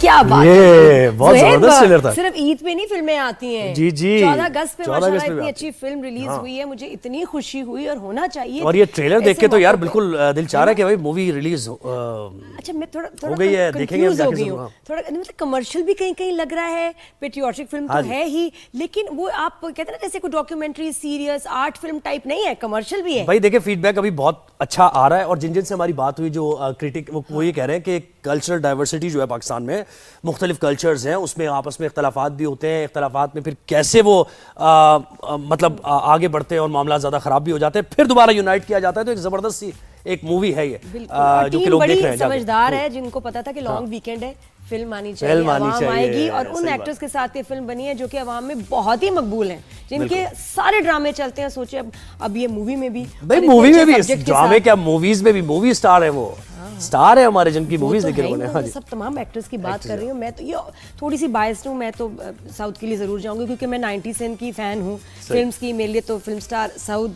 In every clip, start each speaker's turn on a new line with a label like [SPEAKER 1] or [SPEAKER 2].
[SPEAKER 1] क्या बात
[SPEAKER 2] ये बहुत जबरदस्त ट्रेलर था।
[SPEAKER 1] सिर्फ ईद पे नहीं फिल्में आती हैं।
[SPEAKER 2] जी जी
[SPEAKER 1] 14 अगस्त पे
[SPEAKER 2] 14 अगस्त
[SPEAKER 1] माशाल्लाह
[SPEAKER 2] पे
[SPEAKER 1] इतनी
[SPEAKER 2] भी
[SPEAKER 1] अच्छी फिल्म रिलीज हुई है, मुझे इतनी खुशी हुई और होना चाहिए।
[SPEAKER 2] और ये ट्रेलर देख
[SPEAKER 1] ऐसे
[SPEAKER 2] के तो यार
[SPEAKER 1] मौकों पे।
[SPEAKER 2] बिल्कुल दिल चाह रहा है कि भाई मूवी रिलीज
[SPEAKER 1] अच्छा मैं थोड़ा
[SPEAKER 2] गई है, देखेंगे हम
[SPEAKER 1] confused हो
[SPEAKER 2] जाके
[SPEAKER 1] गई हूँ।
[SPEAKER 2] जरूर, हाँ।
[SPEAKER 1] थोड़ा मतलब कमर्शियल भी कहीं कहीं लग रहा है, पेट्रियोटिक फिल्म
[SPEAKER 2] हाँ
[SPEAKER 1] तो
[SPEAKER 2] जी।
[SPEAKER 1] है ही, लेकिन वो आप कहते हैं ना जैसे कोई documentary serious art film type नहीं है, कमर्शियल भी है।
[SPEAKER 2] भाई देखिए फीडबैक अभी बहुत अच्छा आ रहा है और जिन जिन से हमारी बात हुई जो क्रिटिक वो ये कह रहे हैं कि कल्चरल डाइवर्सिटी जो है पाकिस्तान में, मुख्तलिफ कल्चर्स हैं, उसमें आपस में इख्तलाफात भी होते हैं, इख्तलाफात में फिर कैसे वो मतलब आगे बढ़ते हैं और मामला ज़्यादा ख़राब भी हो जाते हैं, फिर दोबारा यूनाइट किया जाता है। तो एक ज़बरदस्त सी एक मूवी है ये जो कि लोग देख रहे हैं।
[SPEAKER 1] समझदार है, जिनको पता था कि लॉन्ग वीकेंड है, फिल्म आनी चाहिए, आवाम आएगी, और उन एक्टर्स के साथ ये फिल्म बनी है जो कि आवाम में बहुत ही मकबूल हैं, जिनके सारे ड्रामे चलते हैं। सोचिए अब ये मूवी में भी,
[SPEAKER 2] भाई मूवी में भी ड्रामे क्या, मूवीज में भी मूवी स्टार है, वो स्टार है हमारे जिनकी मूवीज
[SPEAKER 1] तो
[SPEAKER 2] देखी लोगों ने। हाँ जी
[SPEAKER 1] सब तमाम एक्टर्स की बात कर रही हूँ। मैं तो ये थोड़ी सी बायस्ड हूँ, मैं तो साउथ के लिए जरूर जाऊंगी क्योंकि मैं 90s की फैन हूँ फिल्म्स की। मेरे लिए तो फिल्म स्टार साउथ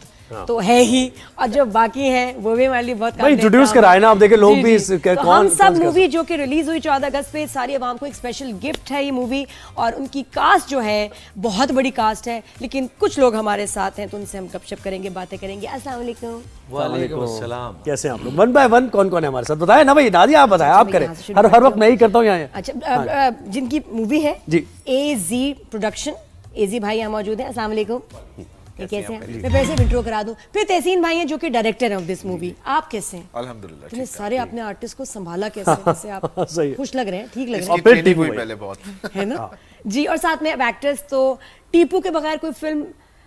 [SPEAKER 1] तो है ही, और जो बाकी हैं वो भी हमारे लिए बहुत
[SPEAKER 2] इंट्रोड्यूस कराए ना, आप देखें लोग भी
[SPEAKER 1] तो हम सब मूवी जो कि रिलीज हुई 14 अगस्त पे, सारी आवाम को एक स्पेशल गिफ्ट है ये मूवी। और उनकी कास्ट जो है बहुत बड़ी कास्ट है, लेकिन कुछ लोग हमारे साथ हैं तो उनसे हम गपशप करेंगे, बातें करेंगे। अस्सलाम वालेकुम।
[SPEAKER 3] वालेकुम अस्सलाम।
[SPEAKER 2] कैसे हैं आप लोग? वन बाय वन कौन कौन है हमारे साथ बताएं ना भाई। नादिया आप बताएं, आप करें, हर वक्त मैं ही करता हूँ यहाँ।
[SPEAKER 1] अच्छा जिनकी मूवी है
[SPEAKER 2] जी
[SPEAKER 1] AZ प्रोडक्शन, AZ भाई यहाँ मौजूद हैं। अस्सलाम वालेकुम। कैसे हैं? मैं वैसे इंट्रो करा दूं, फिर तहसीन भाई हैं जो कि डायरेक्टर हैं ऑफ दिस मूवी। आप कैसे हैं?
[SPEAKER 3] अल्हम्दुलिल्लाह।
[SPEAKER 1] इतने सारे अपने आर्टिस्ट को संभाला कैसे? जैसे आप
[SPEAKER 2] सही है।
[SPEAKER 1] खुश लग रहे हैं, ठीक लग रहे
[SPEAKER 3] इसकी
[SPEAKER 1] हैं,
[SPEAKER 3] ट्रेनिंग हुई पहले बहुत।
[SPEAKER 1] है ना जी। और साथ में अब एक्टर्स तो टीपू के बगैर कोई फिल्म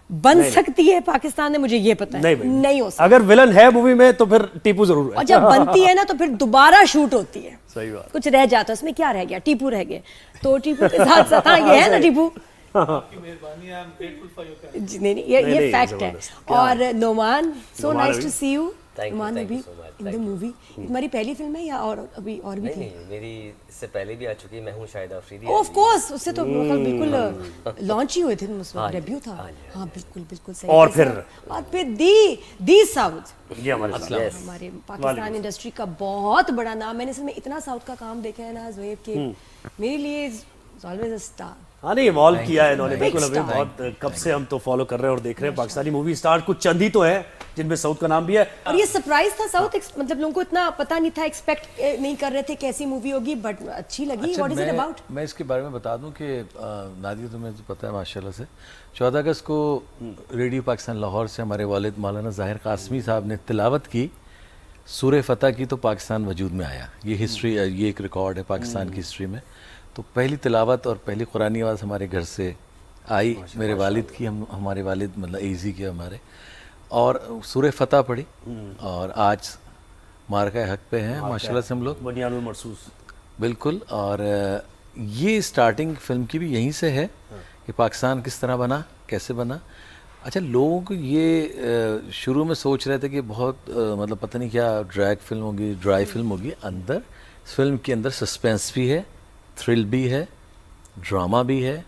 [SPEAKER 1] बन सकती है पाकिस्तान में, मुझे ये पता है नहीं हो सकता।
[SPEAKER 2] अगर विलन है मूवी में तो फिर टीपू जरूर है।
[SPEAKER 1] और जब बनती है ना तो फिर दोबारा शूट होती है।
[SPEAKER 2] सही बात।
[SPEAKER 1] कुछ रह जाता है उसमें, क्या रह गया? टीपू रह गए तो टीपू के साथ साथ हाँ ये है ना टीपू। जी, नहीं ये फैक्ट है। और Noman, so nice to see you. Noman movie in the movie तुम्हारी पहली फिल्म है या और अभी और भी थी?
[SPEAKER 4] नहीं, मेरी इससे पहले भी आ चुकी है, मैं हूँ शायद अफरीदी।
[SPEAKER 1] ऑफ कोर्स, उससे तो मतलब बिल्कुल लॉन्च ही हुए थे, उसमें डेब्यू था। हाँ बिल्कुल बिल्कुल सही।
[SPEAKER 2] और फिर
[SPEAKER 1] दी साउथ,
[SPEAKER 2] ये
[SPEAKER 1] हमारे पाकिस्तान इंडस्ट्री का बहुत बड़ा नाम। मैंने इसमें इतना साउथ का काम देखा है ना ज़ोएब के, मेरे लिए ऑलवेज अ स्टार।
[SPEAKER 2] हाँ नहीं इवॉल्व किया है इन्होंने बिल्कुल। अभी बहुत कब से हम तो फॉलो कर रहे हैं और देख रहे हैं पाकिस्तानी मूवी स्टार। कुछ चंद ही तो है जिनमें साउथ का नाम भी है।
[SPEAKER 1] और ये सरप्राइज था साउथ, मतलब लोगों को इतना पता नहीं था, एक्सपेक्ट नहीं कर रहे थे कैसी मूवी होगी, बट अच्छी लगी। What is it about?
[SPEAKER 3] मैं इसके बारे में बता दूं कि नादिया तुम्हें तो पता है माशाल्लाह से 14 अगस्त को रेडियो पाकिस्तान लाहौर से हमारे वालिद मौलाना ज़ाहिर कासमी साहब ने तिलावत की सूरह फतह की, तो पाकिस्तान वजूद में आया। ये हिस्ट्री, ये एक रिकॉर्ड है पाकिस्तान की हिस्ट्री में। तो पहली तिलावत और पहली कुरानी आवाज़ हमारे घर से आई, मेरे वालिद की, हमारे वालिद मतलब AZ के हमारे, और सूरह फतह पढ़ी। और आज मारका हक पे हैं माशाल्लाह से हम लोग,
[SPEAKER 2] बुनियानुल मरसूस।
[SPEAKER 3] बिल्कुल। और ये स्टार्टिंग फिल्म की भी यहीं से है कि पाकिस्तान किस तरह बना, कैसे बना। अच्छा, लोगों को ये शुरू में सोच रहे थे कि बहुत मतलब पता नहीं क्या ड्रैग फिल्म होगी, ड्राई फिल्म होगी। अंदर फिल्म के अंदर सस्पेंस भी है, थ्रिल भी है, ड्रामा भी है,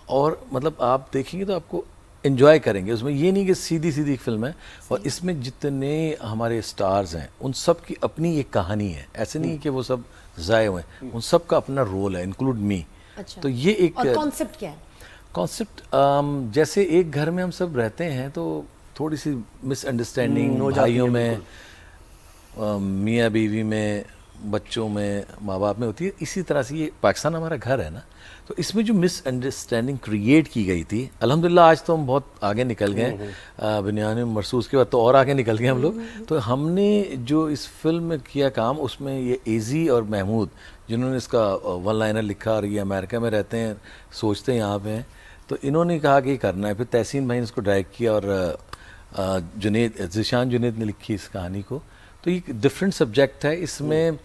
[SPEAKER 3] और मतलब आप देखेंगे तो आपको एंजॉय करेंगे। उसमें ये नहीं कि सीधी सीधी फिल्म है। और इसमें जितने हमारे स्टार्स हैं उन सब की अपनी एक कहानी है, ऐसे नहीं कि वो सब ज़ाये हुए हैं, उन सब का अपना रोल है, इंक्लूड मी।
[SPEAKER 1] अच्छा।
[SPEAKER 3] तो ये एक
[SPEAKER 1] कॉन्सेप्ट क्या है?
[SPEAKER 3] कॉन्सेप्ट जैसे एक घर में हम सब रहते हैं तो थोड़ी सी मिसअंडरस्टैंडिंग भाइयों में, मियाँ बीवी में, बच्चों में, माँ बाप में होती है। इसी तरह से ये पाकिस्तान हमारा घर है ना, तो इसमें जो मिसअंडरस्टैंडिंग क्रिएट की गई थी, अल्हम्दुलिल्लाह आज तो हम बहुत आगे निकल गए। बुनियानुल मरसूस के बाद तो और आगे निकल गए हम लोग। तो हमने जो इस फिल्म में किया काम, उसमें ये AZ और महमूद जिन्होंने इसका वन लाइनर लिखा, और ये अमेरिका में रहते हैं, सोचते हैं यहाँ पे हैं, तो इन्होंने कहा कि ये करना है। फिर तहसीन भाई ने इसको डायरेक्ट किया और ज़ीशान जुनैद ने लिखी इस कहानी को। तो ये डिफरेंट सब्जेक्ट है। इसमें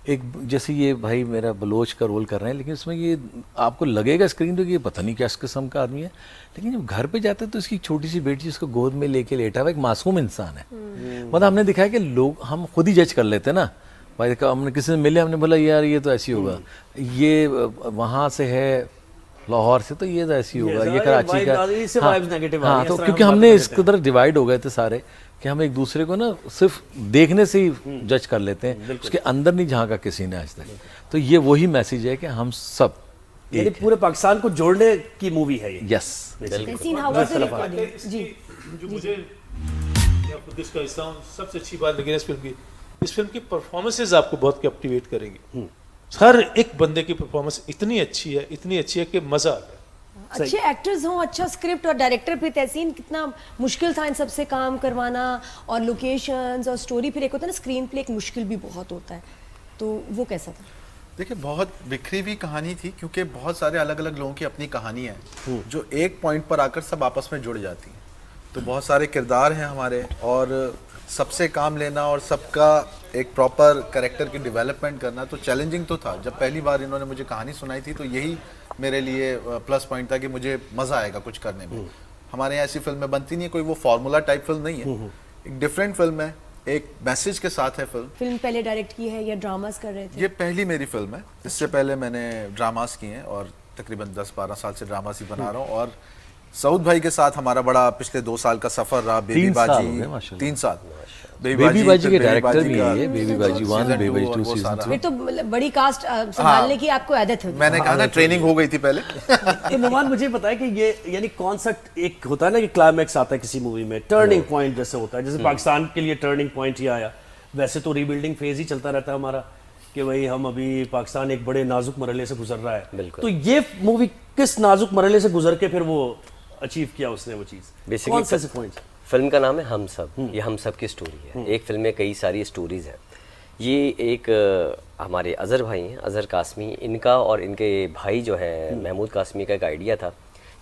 [SPEAKER 3] एक जैसे ये भाई मेरा बलोच का रोल कर रहे हैं, लेकिन इसमें ये आपको लगेगा स्क्रीन पे कि ये पता नहीं क्या इस किस्म का आदमी है, लेकिन जब घर पे जाते हैं तो इसकी छोटी सी बेटी उसको गोद में लेके लेटा हुआ एक मासूम इंसान है। मतलब हमने दिखाया कि लोग, हम खुद ही जज कर लेते हैं ना भाई। हमने किसी से मिले, हमने बोला यार ये तो ऐसी होगा, ये वहाँ से है लाहौर से तो ये ऐसी होगा, ये
[SPEAKER 2] ये
[SPEAKER 3] कराची
[SPEAKER 2] vibe
[SPEAKER 3] का।
[SPEAKER 2] आ रही है, इससे vibes negative आ रही
[SPEAKER 3] हाँ,
[SPEAKER 2] हैं,
[SPEAKER 3] तो
[SPEAKER 2] इस तरह
[SPEAKER 3] क्योंकि
[SPEAKER 2] हम
[SPEAKER 3] हमने
[SPEAKER 2] बात
[SPEAKER 3] इस
[SPEAKER 2] करते
[SPEAKER 3] कदर डिवाइड हो गए थे सारे कि हम एक दूसरे को ना सिर्फ देखने से ही जज कर लेते हैं, उसके अंदर नहीं झांका किसी ने आज तक। तो ये वही मैसेज है कि हम सब
[SPEAKER 2] यानी पूरे पाकिस्तान को जोड़ने की मूवी है ये।
[SPEAKER 3] Yes.
[SPEAKER 1] Tahseen, how was the recording? जी
[SPEAKER 5] जो मुझे मैं खुद इसका हिस्सा हूँ, सबसे अच्छी बात लेकिन इस फिल्म की परफॉर्मेंसेज आपको बहुत कैप्टिवेट करेंगी। हर एक बंदे की परफॉर्मेंस इतनी अच्छी है कि मजा आ गया।
[SPEAKER 1] अच्छे एक्टर्स हों, अच्छा स्क्रिप्ट और डायरेक्टर भी। तहसीन, कितना मुश्किल था इन सबसे काम करवाना, और लोकेशंस और स्टोरी, फिर एक होता है ना स्क्रीन प्ले, एक मुश्किल भी बहुत होता है, तो वो कैसा था?
[SPEAKER 6] देखिए, बहुत बिखरी हुई कहानी थी क्योंकि बहुत सारे अलग अलग लोगों की अपनी कहानी है जो एक पॉइंट पर आकर सब आपस में जुड़ जाती हैं। तो बहुत सारे किरदार हैं हमारे, और सबसे काम लेना और सबका एक प्रॉपर कैरेक्टर की डेवलपमेंट करना तो चैलेंजिंग तो था। जब पहली बार इन्होंने मुझे कहानी सुनाई थी तो यही मेरे लिए प्लस पॉइंट था कि मुझे मज़ा आएगा कुछ करने में। हमारे यहाँ ऐसी फिल्में बनती नहीं है, कोई वो फार्मूला टाइप फिल्म नहीं है, एक डिफरेंट फिल्म है, एक मैसेज के साथ है फिल्म
[SPEAKER 1] पहले डायरेक्ट की है या ड्रामास कर रहे थे?
[SPEAKER 6] ये पहली मेरी फिल्म है। इससे पहले मैंने ड्रामास किए हैं और तकरीबन 10-12 साल से ड्रामास ही बना रहा हूँ। और सऊद भाई के साथ हमारा बड़ा पिछले 2 साल का सफर रहा। बेबी
[SPEAKER 3] 3 साल हो
[SPEAKER 6] बाजी
[SPEAKER 3] गए माशाल्लाह।
[SPEAKER 6] 3 साल।
[SPEAKER 3] बेबी बाजी के
[SPEAKER 6] फिर
[SPEAKER 3] डायरेक्टर
[SPEAKER 6] बाजी
[SPEAKER 3] भी
[SPEAKER 6] का
[SPEAKER 3] हैं ये, बेबी बाजी 1,
[SPEAKER 6] season
[SPEAKER 3] बेबी
[SPEAKER 6] 2 और
[SPEAKER 3] बाजी 2
[SPEAKER 6] वो
[SPEAKER 3] सीजन
[SPEAKER 6] सारा।
[SPEAKER 1] फिर तो बड़ी कास्ट संभालने की आपको आदत होगी।
[SPEAKER 6] मैंने कहा ना, ट्रेनिंग हो गई थी पहले।
[SPEAKER 2] तो नुमान, मुझे बताया कि ये यानी कॉन्सेप्ट एक होता है ना कि क्लाइमैक्स आता है किसी मूवी में, टर्निंग पॉइंट जैसे होता है, जैसे पाकिस्तान के लिए टर्निंग पॉइंट ही आया। वैसे तो रीबिल्डिंग फेज ही चलता रहता है हमारा कि भाई हम अभी पाकिस्तान एक बड़े नाजुक मरहले से गुजर रहा है। तो ये मूवी किस नाजुक मरहले से गुजर के फिर वो अचीव किया उसने वो चीज़? कौन से पॉइंट?
[SPEAKER 4] फिल्म का नाम है हम सब। ये हम सब की स्टोरी है। एक फिल्म में कई सारी स्टोरीज हैं। ये एक हमारे अज़हर भाई हैं, अज़हर कासमी, इनका और इनके भाई जो है महमूद कासमी का एक आइडिया था।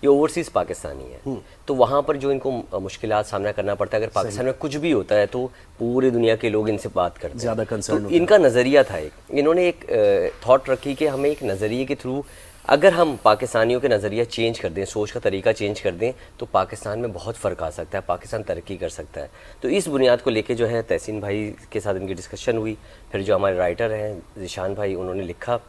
[SPEAKER 4] ये ओवरसीज़ पाकिस्तानी है, तो वहाँ पर जो इनको मुश्किलात सामना करना पड़ता है, अगर पाकिस्तान में कुछ भी होता है तो पूरी दुनिया के लोग इनसे बात करते हैं,
[SPEAKER 2] ज़्यादा कंसर्न
[SPEAKER 4] तो इनका नज़रिया था एक। इन्होंने एक थॉट रखी कि हमें एक नज़रिए के थ्रू अगर हम पाकिस्तानियों के नज़रिया चेंज कर दें, सोच का तरीका चेंज कर दें, तो पाकिस्तान में बहुत फ़र्क आ सकता है, पाकिस्तान तरक्की कर सकता है। तो इस बुनियाद को लेके जो है तहसीन भाई के साथ इनकी डिस्कशन हुई। फिर जो हमारे राइटर हैं ज़ीशान भाई, उन्होंने लिखा।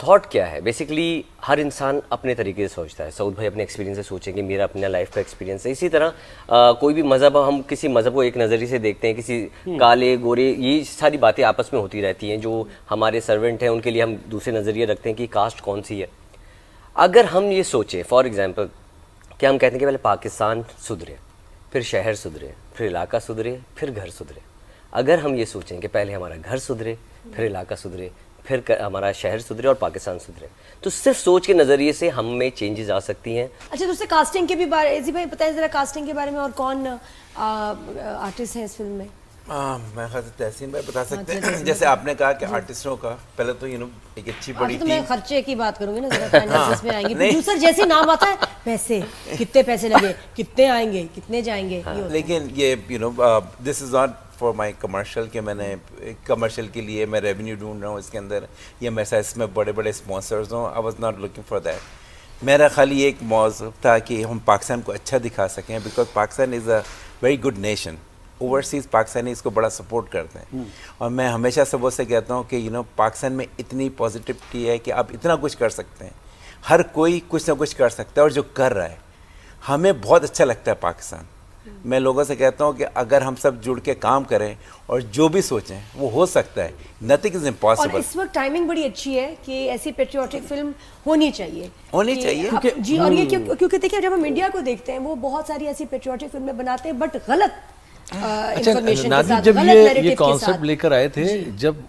[SPEAKER 4] थॉट क्या है, बेसिकली हर इंसान अपने तरीके से सोचता है। सऊद भाई अपने एक्सपीरियंस से सोचेंगे, मेरा अपना लाइफ का एक्सपीरियंस है। इसी तरह कोई भी मज़हब, हम किसी मज़हब को एक नज़रिए से देखते हैं, किसी काले गोरे, ये सारी बातें आपस में होती रहती हैं। जो हमारे सर्वेंट हैं उनके लिए हम दूसरे नज़रिए रखते हैं कि कास्ट कौन सी है। अगर हम ये सोचें फॉर एग्ज़ाम्पल कि हम कहते हैं कि पहले पाकिस्तान सुधरे, फिर शहर सुधरे, फिर इलाका सुधरे, फिर घर सुधरे। अगर हम ये सोचें कि पहले हमारा घर सुधरे, फिर इलाका सुधरे, फिर हमारा शहर सुधरे और पाकिस्तान सुधरे, तो सिर्फ सोच के नज़रिए से हम में चेंजेस आ सकती हैं।
[SPEAKER 1] अच्छा, तो उससे कास्टिंग के भी बारे जी भाई बताएं ज़रा, कास्टिंग के बारे में, और कौन आर्टिस्ट हैं इस फिल्म में?
[SPEAKER 7] मैं ख्याल से तहसीन भाई बता सकते हैं। जैसे आपने कहा कि आर्टिस्टों का पहले तो एक अच्छी बड़ी
[SPEAKER 1] तो मैं खर्चे की बात करूंगी ना, जरा फाइनेंस में आएंगे। प्रोड्यूसर जैसे नाम आता है, पैसे कितने पैसे लगे, कितने आएंगे, कितने जाएंगे, ये होता है।
[SPEAKER 7] लेकिन ये this is not for my commercial कि मैंने कमर्शियल के लिए मैं रेवेन्यू ढूंढ रहा हूँ इसके अंदर, या मैं इसमें बड़े बड़े स्पॉन्सर्स हूँ। I was not looking for that. मेरा खाली एक मौज़ूब था कि हम पाकिस्तान को अच्छा दिखा सकें, because Pakistan is a very good nation. Overseas Pakistani इसको बड़ा सपोर्ट करते हैं। और मैं हमेशा सबों से कहता हूँ कि पाकिस्तान में इतनी पॉजिटिविटी है कि आप इतना कुछ कर सकते हैं, हर कोई कुछ ना कुछ कर सकता है, और जो कर रहा है हमें बहुत अच्छा लगता है पाकिस्तान। मैं लोगों से कहता हूँ कि अगर हम सब जुड़ के काम करें और जो भी सोचें वो हो सकता है। नथिंग इज
[SPEAKER 1] और
[SPEAKER 7] इम्पॉसिबल।
[SPEAKER 1] इस वक्त टाइमिंग बड़ी अच्छी है कि ऐसी पेट्रियोटिक फिल्म होनी चाहिए, जी। और ये क्योंकि देखिए, जब हम इंडिया को देखते हैं, वो बहुत सारी ऐसी पेट्रियोटिक फिल्में बनाते हैं, बट गलत इंफॉर्मेशन के साथ,
[SPEAKER 3] जब
[SPEAKER 1] गलत नैरेटिव
[SPEAKER 3] ये
[SPEAKER 1] के
[SPEAKER 3] कॉन्सेप्ट
[SPEAKER 1] साथ
[SPEAKER 3] लेकर आए थे, जब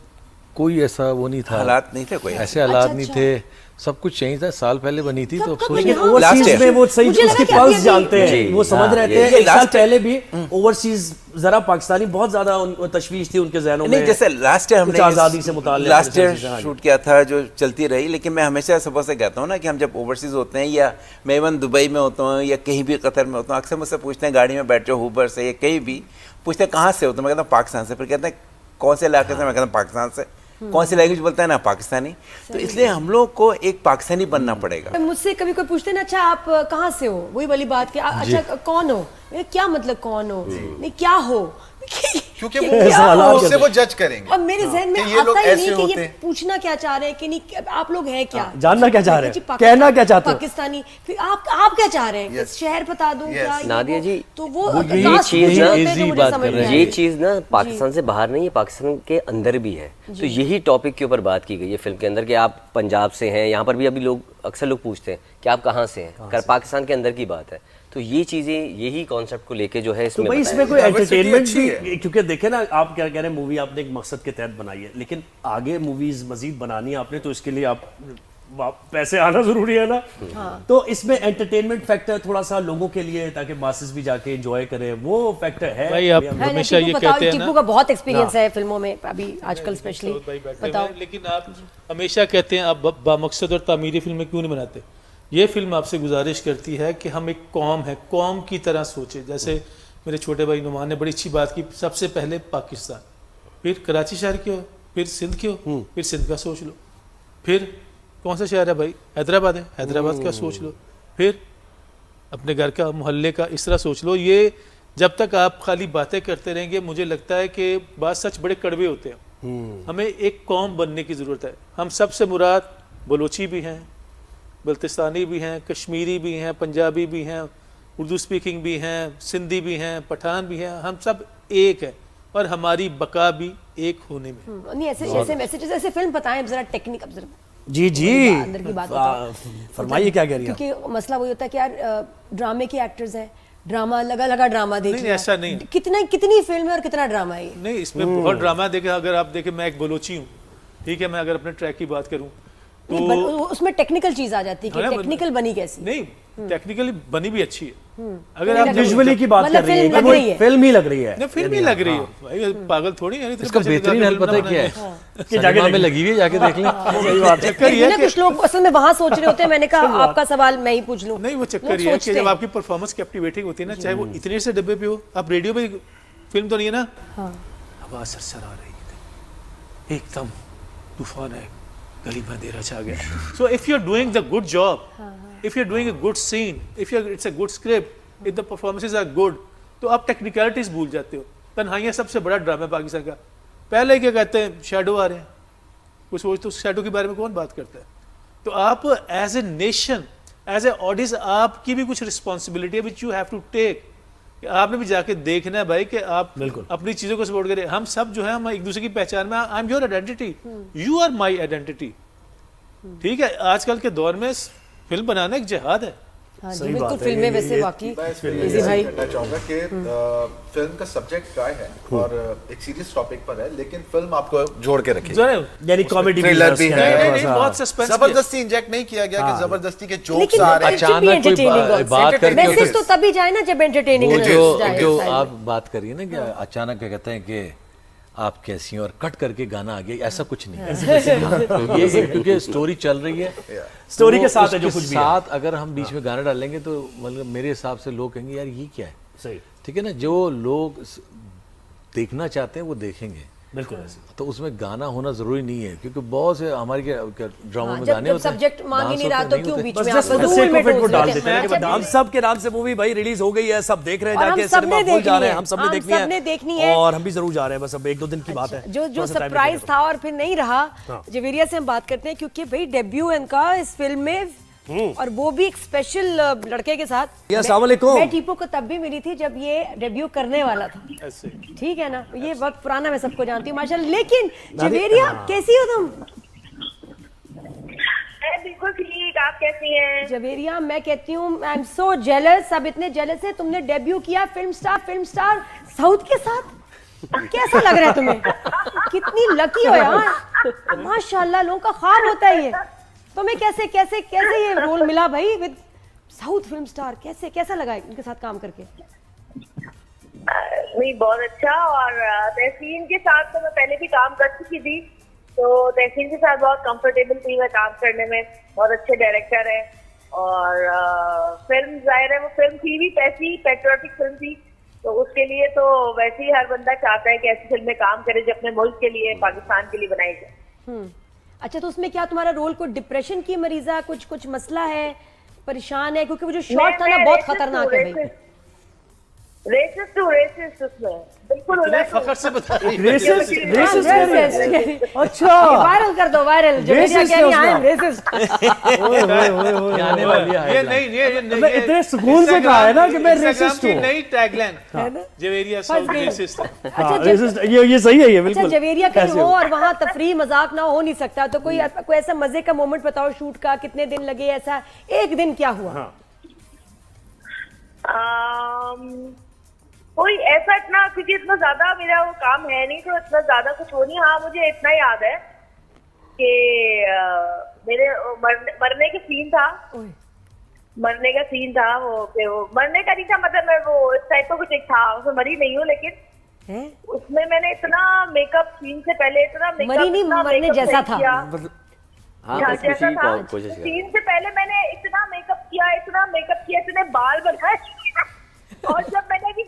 [SPEAKER 3] कोई ऐसा वो नहीं था,
[SPEAKER 7] हालात नहीं थे, कोई
[SPEAKER 3] ऐसे हालात नहीं थे, सब कुछ चेंज था। साल पहले बनी थी, तो अब सोचिए
[SPEAKER 2] ओवरसीज में वो सही
[SPEAKER 1] मुझे लगा
[SPEAKER 2] उसकी
[SPEAKER 1] कि
[SPEAKER 2] पल्स
[SPEAKER 1] अभी-
[SPEAKER 2] जानते हैं,
[SPEAKER 4] जी,
[SPEAKER 2] वो समझ
[SPEAKER 4] हाँ,
[SPEAKER 2] रहे
[SPEAKER 4] ये
[SPEAKER 2] थे। एक साल
[SPEAKER 7] लास्ट
[SPEAKER 2] पहले भी ओवरसीज जरा पाकिस्तानी बहुत ज्यादा तशवीश थी उनके जहनों में।
[SPEAKER 7] नहीं, जैसे लास्ट ईयर
[SPEAKER 2] कुछ आज़ादी से मुताल्लिक़
[SPEAKER 7] लास्ट ईयर
[SPEAKER 2] चीज़ें, हाँ जी।
[SPEAKER 7] शूट किया था जो चलती रही। लेकिन मैं हमेशा सुबह से कहता हूँ ना कि हम जब ओवरसीज़ होते हैं, या मैं इवन दुबई में होता हूँ या कहीं भी कतर में होता हूँ, अक्सर मुझसे पूछते हैं गाड़ी में बैठ जाओ हुबर से या कहीं भी, पूछते हैं कहाँ से हो, तो मैं कहता हूँ पाकिस्तान से। फिर कहते हैं कौन से इलाके से, मैं कहता हूँ पाकिस्तान से। कौन सी लैंग्वेज बोलता है ना, पाकिस्तानी। तो इसलिए हम लोग को एक पाकिस्तानी बनना पड़ेगा।
[SPEAKER 1] मुझसे कभी कोई पूछते हैं ना, अच्छा आप कहाँ से हो, वही वाली बात कि अच्छा कौन हो, क्या मतलब कौन हो, नहीं क्या हो,
[SPEAKER 6] क्योंकि
[SPEAKER 1] क्या
[SPEAKER 6] वो
[SPEAKER 1] हो?
[SPEAKER 6] उससे वो जज करेंगे।
[SPEAKER 1] और मेरे जहन में
[SPEAKER 6] कि ये लोग
[SPEAKER 1] आता ही
[SPEAKER 6] ऐसे
[SPEAKER 1] नहीं कि
[SPEAKER 6] होते
[SPEAKER 1] ये
[SPEAKER 6] हैं।
[SPEAKER 1] पूछना क्या चाह रहे हैं कि नहीं, आप लोग हैं क्या,
[SPEAKER 2] जानना क्या चाह रहे हैं?
[SPEAKER 1] जी, पाकिस्तान-
[SPEAKER 2] कहना क्या चाहते हो?
[SPEAKER 1] पाकिस्तानी, फिर आप क्या चाह रहे हैं?
[SPEAKER 6] Yes.
[SPEAKER 1] शहर बता दूं
[SPEAKER 6] Yes.
[SPEAKER 1] क्या, ये
[SPEAKER 4] नादिया
[SPEAKER 1] वो?
[SPEAKER 4] जी,
[SPEAKER 1] तो वो
[SPEAKER 3] यही
[SPEAKER 1] कास्ट
[SPEAKER 4] चीज़
[SPEAKER 1] पूछे
[SPEAKER 4] ना-
[SPEAKER 1] होते हैं
[SPEAKER 3] easy
[SPEAKER 1] तो मुझे
[SPEAKER 3] बात
[SPEAKER 1] समझ
[SPEAKER 3] कर
[SPEAKER 1] नहीं
[SPEAKER 3] रहे
[SPEAKER 1] आई।
[SPEAKER 4] ये चीज़ ना पाकिस्तान से बाहर नहीं है, पाकिस्तान के अंदर भी है। तो यही टॉपिक के ऊपर बात की गई है फिल्म के अंदर कि आप पंजाब से हैं, यहाँ पर भी अभी लोग अक्सर लोग पूछते हैं कि आप कहाँ से हैं, पाकिस्तान के अंदर की बात है। तो ये चीज़ें यही कॉन्सेप्ट को लेके जो है
[SPEAKER 2] तो
[SPEAKER 4] इसमें
[SPEAKER 2] भाई
[SPEAKER 4] बताया
[SPEAKER 2] इसमें कोई
[SPEAKER 6] Diversity
[SPEAKER 2] एंटरटेनमेंट
[SPEAKER 6] अच्छी
[SPEAKER 2] भी,
[SPEAKER 6] है।
[SPEAKER 2] क्योंकि देखे ना आप क्या कह रहे हैं, मूवी आपने एक मकसद के तहत बनाई है, लेकिन आगे मूवीज मजीद बनानी है आपने, तो इसके लिए आप पैसे आना जरूरी है ना। तो इसमें एंटरटेनमेंट फैक्टर थोड़ा सा लोगों के लिए, ताकि मासेस भी जाके एंजॉय करें, वो फैक्टर है।
[SPEAKER 5] भाई आप
[SPEAKER 1] है ना,
[SPEAKER 5] हमेशा
[SPEAKER 1] टीपू
[SPEAKER 5] ये
[SPEAKER 1] बताओ,
[SPEAKER 5] कहते हैं
[SPEAKER 1] टीपू
[SPEAKER 5] ना,
[SPEAKER 1] का बहुत एक्सपीरियंस है फिल्मों में अभी आजकल स्पेशली,
[SPEAKER 5] सऊद भाई बैठे
[SPEAKER 1] बताओ।
[SPEAKER 5] हुए हैं, लेकिन आप हमेशा कहते हैं आप बामकसद और तामीरी फिल्में क्यों नहीं बनाते। ये फिल्म आपसे गुजारिश करती है कि हम एक कौम है, कौम की तरह सोचे। जैसे मेरे छोटे भाई नुमान ने बड़ी अच्छी बात की, सबसे पहले पाकिस्तान, फिर कराची शहर के हो, फिर सिंध के हो, फिर सिंध का सोच लो, फिर कौन सा शहर है भाई, हैदराबाद है, हैदराबाद का सोच लो, फिर अपने घर का, मोहल्ले का, इस तरह सोच लो। ये जब तक आप खाली बातें करते रहेंगे, मुझे लगता है कि बात सच बड़े कड़वे होते हैं। हमें एक कौम बनने की ज़रूरत है। हम सबसे मुराद बलोची भी हैं, बल्तिस्तानी भी हैं, कश्मीरी भी हैं, पंजाबी भी हैं, उर्दू स्पीकिंग भी हैं, सिंधी भी हैं, पठान भी हैं, हम सब एक है और हमारी बका भी एक होने में।
[SPEAKER 1] नहीं ऐसे ऐसे मैसेजेस, ऐसे फिल्म बताएं जरा, टेक्निक जरा
[SPEAKER 2] जी जी,
[SPEAKER 1] अंदर की बात बताओ।
[SPEAKER 2] फरमाइए क्या कह रही हैं।
[SPEAKER 1] क्योंकि मसला वही होता है कि यार ड्रामे के एक्टर्स हैं, ड्रामा लगा लगा ड्रामा देख
[SPEAKER 5] नहीं,
[SPEAKER 1] लिया।
[SPEAKER 5] ऐसा नहीं है।
[SPEAKER 1] कितनी फिल्म है और कितना ड्रामा है ये।
[SPEAKER 5] नहीं, इसमें बहुत ड्रामा देखे। अगर आप देखें, मैं एक बलोची हूँ, ठीक है, मैं अगर अपने ट्रैक की बात करूँ तो
[SPEAKER 1] उसमें टेक्निकल चीज आ जाती है
[SPEAKER 5] हाँ
[SPEAKER 1] कि
[SPEAKER 5] ना,
[SPEAKER 1] टेक्निकल बनी कैसी।
[SPEAKER 5] नहीं, टेक्निकली बनी भी अच्छी है। अगर आप
[SPEAKER 2] विजुअली की बात
[SPEAKER 1] मतलब
[SPEAKER 2] कर रही है
[SPEAKER 1] फिल्म
[SPEAKER 2] कि
[SPEAKER 1] लग
[SPEAKER 2] वो
[SPEAKER 1] रही है।
[SPEAKER 2] फिल्म ही लग रही है।
[SPEAKER 5] नहीं, फिल्म ही लग रही है भाई, पागल थोड़ी है।
[SPEAKER 3] इसका बेहतरीन हल पता है क्या है, सिनेमा में लगी हुई है, जाके देख लें।
[SPEAKER 2] सही बात है।
[SPEAKER 5] चक्कर ये
[SPEAKER 1] ना
[SPEAKER 5] है
[SPEAKER 1] कुछ लोग असल में वहां सोच रहे होते हैं, मैंने कहा आपका सवाल मैं ही पूछ लूं।
[SPEAKER 5] नहीं, वो चक्कर
[SPEAKER 1] लोग
[SPEAKER 5] ये है कि
[SPEAKER 1] सोचते
[SPEAKER 5] जब
[SPEAKER 1] हैं।
[SPEAKER 5] आपकी परफॉर्मेंस कैप्टिवेटिंग होती है ना, चाहे वो इतने से डब्बे पे हो, आप रेडियो पे, फिल्म तो नहीं है ना, आवाज सरसर आ रही है, एकदम तूफान है, गली में अंधेरा छा गया। So if you are doing the good job, if you are doing a good scene, if you it's a good script, if the performances are good, तो आप टेक्निकलिटीज भूल जाते हो। तन्हाइयाँ सबसे बड़ा ड्रामा पाकिस्तान का। पहले क्या कहते हैं, शैडो आ रहे हैं, कुछ सोच, तो शैडो के बारे में कौन बात करता है। तो आप as a nation, as a audience, आपकी भी कुछ रिस्पॉन्सिबिलिटी है which you have to take. आपने भी जाके देखना है भाई कि आप अपनी चीज़ों को सपोर्ट करें। हम सब जो है, हम एक दूसरे की पहचान में, I am your identity, you are my identity. ठीक है, आजकल के दौर में फिल्म बनाना एक जिहाद है।
[SPEAKER 1] हाँ जी,
[SPEAKER 2] सही
[SPEAKER 1] बिल्कुल
[SPEAKER 2] बात है,
[SPEAKER 1] फिल्में
[SPEAKER 2] ये-
[SPEAKER 1] वैसे
[SPEAKER 2] ये-
[SPEAKER 1] वाकई
[SPEAKER 6] मैं इसमें
[SPEAKER 1] इजी
[SPEAKER 6] ये
[SPEAKER 1] भाई।
[SPEAKER 6] कहना चाहूँगा कि फिल्म का सब्जेक्ट क्या है और एक सीरियस टॉपिक पर है, लेकिन फिल्म आपको जोड़ के रखेगी।
[SPEAKER 2] यानी कॉमेडी
[SPEAKER 6] thriller भी है।
[SPEAKER 5] बहुत सस्पेंस
[SPEAKER 6] जबरदस्ती इंजेक्ट नहीं किया गया कि जबरदस्ती के जोक्स
[SPEAKER 1] लेकिन
[SPEAKER 6] आ रहे हैं।
[SPEAKER 1] अचानक कोई
[SPEAKER 3] अचानक कोई बात करके
[SPEAKER 1] मैसेज तो तभी जाए ना जब एंटरटेनिंग
[SPEAKER 3] वो
[SPEAKER 1] जाए।
[SPEAKER 3] जो आप बात करिए ना कि अचानक क्या कहते हैं कि आप कैसी हैं और कट करके गाना आ गया, ऐसा कुछ नहीं है। तो ये क्योंकि स्टोरी चल रही है,
[SPEAKER 2] स्टोरी के
[SPEAKER 3] तो
[SPEAKER 2] साथ है जो
[SPEAKER 3] उसके
[SPEAKER 2] कुछ भी है।
[SPEAKER 3] साथ अगर हम बीच में गाना डालेंगे तो मतलब मेरे हिसाब से लोग कहेंगे यार ये क्या है।
[SPEAKER 2] सही,
[SPEAKER 3] ठीक है ना, जो लोग देखना चाहते हैं वो देखेंगे।
[SPEAKER 2] बिल्कुल ऐसे।
[SPEAKER 3] तो उसमें गाना होना जरूरी नहीं है, क्योंकि बहुत से हमारे ड्रामा में
[SPEAKER 1] जब
[SPEAKER 3] गाने
[SPEAKER 1] जब
[SPEAKER 3] होते हैं,
[SPEAKER 1] सब्जेक्ट मांग ही
[SPEAKER 3] dance
[SPEAKER 1] नहीं रहा
[SPEAKER 3] होते
[SPEAKER 1] तो
[SPEAKER 3] नहीं
[SPEAKER 1] क्यों
[SPEAKER 3] होते।
[SPEAKER 1] बीच
[SPEAKER 2] बस
[SPEAKER 1] में
[SPEAKER 2] जस्ट
[SPEAKER 1] आप
[SPEAKER 2] फॉर द
[SPEAKER 1] रूल
[SPEAKER 2] सेक
[SPEAKER 1] में
[SPEAKER 2] ऑफ इट वो
[SPEAKER 1] टोक
[SPEAKER 2] डाल
[SPEAKER 1] देते
[SPEAKER 2] देते हैं कि
[SPEAKER 1] हैं।
[SPEAKER 2] हम सब के नाम से मूवी भाई रिलीज हो गई है, सब देख रहे हैं
[SPEAKER 1] और हम
[SPEAKER 2] जाके,
[SPEAKER 1] सबने
[SPEAKER 2] सिनेमा हॉल जा रहे हैं, हम
[SPEAKER 1] देखनी
[SPEAKER 2] सबने
[SPEAKER 1] है।
[SPEAKER 2] देखनी
[SPEAKER 1] हम सबने देखनी है।
[SPEAKER 2] और हम भी जरूर जा रहे हैं, बस अब 1-2 दिन की बात है।
[SPEAKER 1] जो
[SPEAKER 2] थोड़ा सा time
[SPEAKER 1] सरप्राइज
[SPEAKER 2] निकलेगा।
[SPEAKER 1] था और फिर नहीं रहा, जवेरिया से हम बात करते हैं क्योंकि भाई डेब्यू है इनका इस फिल्म में, और वो भी एक स्पेशल लड़के के साथ।
[SPEAKER 2] या अस्सलाम वालेकुम।
[SPEAKER 1] मैं टीपू को तब भी मिली थी जब ये डेब्यू करने वाला था,
[SPEAKER 5] ऐसे
[SPEAKER 1] ठीक है ना, ये वक्त पुराना, मैं सबको जानती हूँ माशाल्लाह। लेकिन जवेरिया कैसी हो तुम?
[SPEAKER 8] मैं बिल्कुल ठीक, आप कैसी हैं?
[SPEAKER 1] जवेरिया मैं कहती हूँ आई एम सो जेलस, सब इतने जेलस है। तुमने डेब्यू किया फिल्म स्टार साउथ के साथ, कैसा लग रहा है तुम्हें? कितनी लकी हो यार, माशाल्लाह, लोगों का ख्वाब होता है ये। तुम्हें कैसे कैसे कैसे ये रोल मिला भाई विद साउथ फिल्म स्टार? कैसा लगा इनके साथ काम करके?
[SPEAKER 8] नहीं, बहुत अच्छा। और तहसीन के साथ तो मैं पहले भी काम कर चुकी थी, तो तहसीन के साथ बहुत कंफर्टेबल थी मैं काम करने में। बहुत अच्छे डायरेक्टर है और फिल्म जाहिर है वो फिल्म थी भी ऐसी पेट्रियोटिक फिल्म थी, तो उसके लिए तो वैसे ही हर बंदा चाहता है कि ऐसी फिल्म में काम करे जो अपने मुल्क के लिए, पाकिस्तान के लिए बनाई जाए।
[SPEAKER 1] अच्छा, तो उसमें क्या तुम्हारा रोल कोई डिप्रेशन की मरीजा, कुछ मसला है, परेशान है? क्योंकि वो जो शॉट था ना बहुत खतरनाक है भाई।
[SPEAKER 8] रेसिस्ट उसमें बिल्कुल
[SPEAKER 5] इतने
[SPEAKER 8] उलट हूँ।
[SPEAKER 5] फखर से बता रही है।
[SPEAKER 2] रेसिस्ट रेसिस्ट
[SPEAKER 1] रेसिस्ट
[SPEAKER 2] अच्छा
[SPEAKER 1] वायरल कर दो वायरल जवेरिया
[SPEAKER 2] Racist
[SPEAKER 1] कह
[SPEAKER 2] है
[SPEAKER 1] रही आई
[SPEAKER 2] उसका।
[SPEAKER 1] एम रेसिस्ट
[SPEAKER 3] ये आने वाली है
[SPEAKER 5] ये
[SPEAKER 3] headline।
[SPEAKER 5] नहीं ये
[SPEAKER 2] मैं इतने सुकून से कहा है ना कि मैं
[SPEAKER 5] Instagram
[SPEAKER 2] racist
[SPEAKER 5] की
[SPEAKER 2] हूँ।
[SPEAKER 5] नई टैगलाइन
[SPEAKER 1] है ना?
[SPEAKER 5] जवेरिया
[SPEAKER 1] फंस
[SPEAKER 5] साउथ
[SPEAKER 1] गई।
[SPEAKER 5] रेसिस्ट
[SPEAKER 2] हाँ, racist, ये सही है ये
[SPEAKER 1] अच्छा
[SPEAKER 2] बिल्कुल
[SPEAKER 1] जवेरिया कहीं
[SPEAKER 2] कैसे
[SPEAKER 1] हो और वहाँ तफरी मजाक ना हो नहीं सकता तो कोई ऐसा मजे का मोमेंट बताओ शूट का कितने दिन लगे ऐसा एक दिन क्या हुआ
[SPEAKER 2] हाँ।
[SPEAKER 8] कोई ऐसा इतना क्योंकि इतना ज्यादा मेरा वो काम है नहीं तो इतना ज्यादा कुछ हो नहीं। हाँ मुझे इतना याद है कि मेरे मरने के सीन था।
[SPEAKER 1] ओए,
[SPEAKER 8] मरने का सीन था वो कि वो मरने का नहीं था मतलब मैं वो इस टाइप का कुछ एक था उसमें मरी नहीं हूँ लेकिन
[SPEAKER 1] हैं?
[SPEAKER 8] उसमें मैंने इतना मेकअप सीन से पहले इतना मेकअप
[SPEAKER 1] मरी नहीं,
[SPEAKER 8] इतना
[SPEAKER 1] मरने
[SPEAKER 8] makeup
[SPEAKER 1] जैसा
[SPEAKER 8] नहीं
[SPEAKER 1] था।
[SPEAKER 8] किया।
[SPEAKER 4] हाँ
[SPEAKER 8] हाँ,
[SPEAKER 4] बस
[SPEAKER 8] जैसा
[SPEAKER 4] किसी
[SPEAKER 8] था
[SPEAKER 4] कोशिश कर
[SPEAKER 8] सीन से पहले मैंने इतना मेकअप किया इतने बाल बनाए और जब मैंने अभी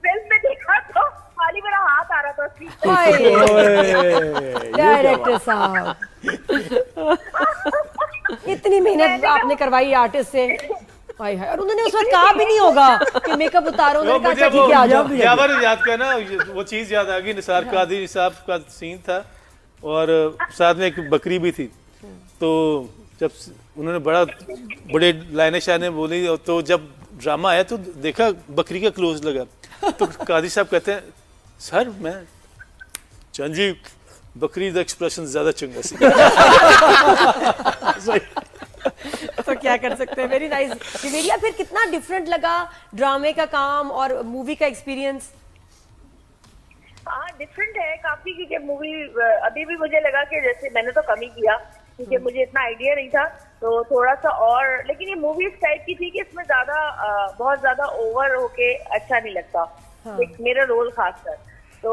[SPEAKER 8] फिल्म में देखा तो खाली मेरा हाथ आ रहा था screen पे।
[SPEAKER 1] हाय, डायरेक्टर साहब इतनी मेहनत आपने करवाई आर्टिस्ट से हाय हाय और उन्होंने उस वक्त कहा भी नहीं होगा कि मेकअप उतारो
[SPEAKER 5] वो
[SPEAKER 1] उन्होंने कहा
[SPEAKER 5] मुझे
[SPEAKER 1] अच्छा
[SPEAKER 5] वो
[SPEAKER 1] ठीक है आ जाओ
[SPEAKER 5] यावर याद का ना वो चीज याद आ गई निसार कादी निसाब का सीन था और साथ में एक बकरी भी थी तो जब उन्होंने बड़े लाइनें शाने बोली और तो जब ड्रामा आया तो देखा बकरी का क्लोज लगा तो कादी साहब कहते हैं सर मैं चंद जी बकरी का एक्सप्रेशन ज्यादा चंगा सी
[SPEAKER 1] तो क्या कर सकते हैं वेरी नाइस जवेरिया फिर कितना डिफरेंट लगा ड्रामे का काम और मूवी का एक्सपीरियंस
[SPEAKER 8] हाँ डिफरेंट है काफी क्योंकि मूवी अभी भी मुझे लगा कि जैसे मैंने तो कम ही किया क्योंकि मुझे इतना आइडिया नहीं था तो थोड़ा सा और लेकिन ये मूवी इस टाइप की थी कि इसमें ज्यादा बहुत ज्यादा ओवर होके अच्छा नहीं लगता एक मेरा रोल खासकर तो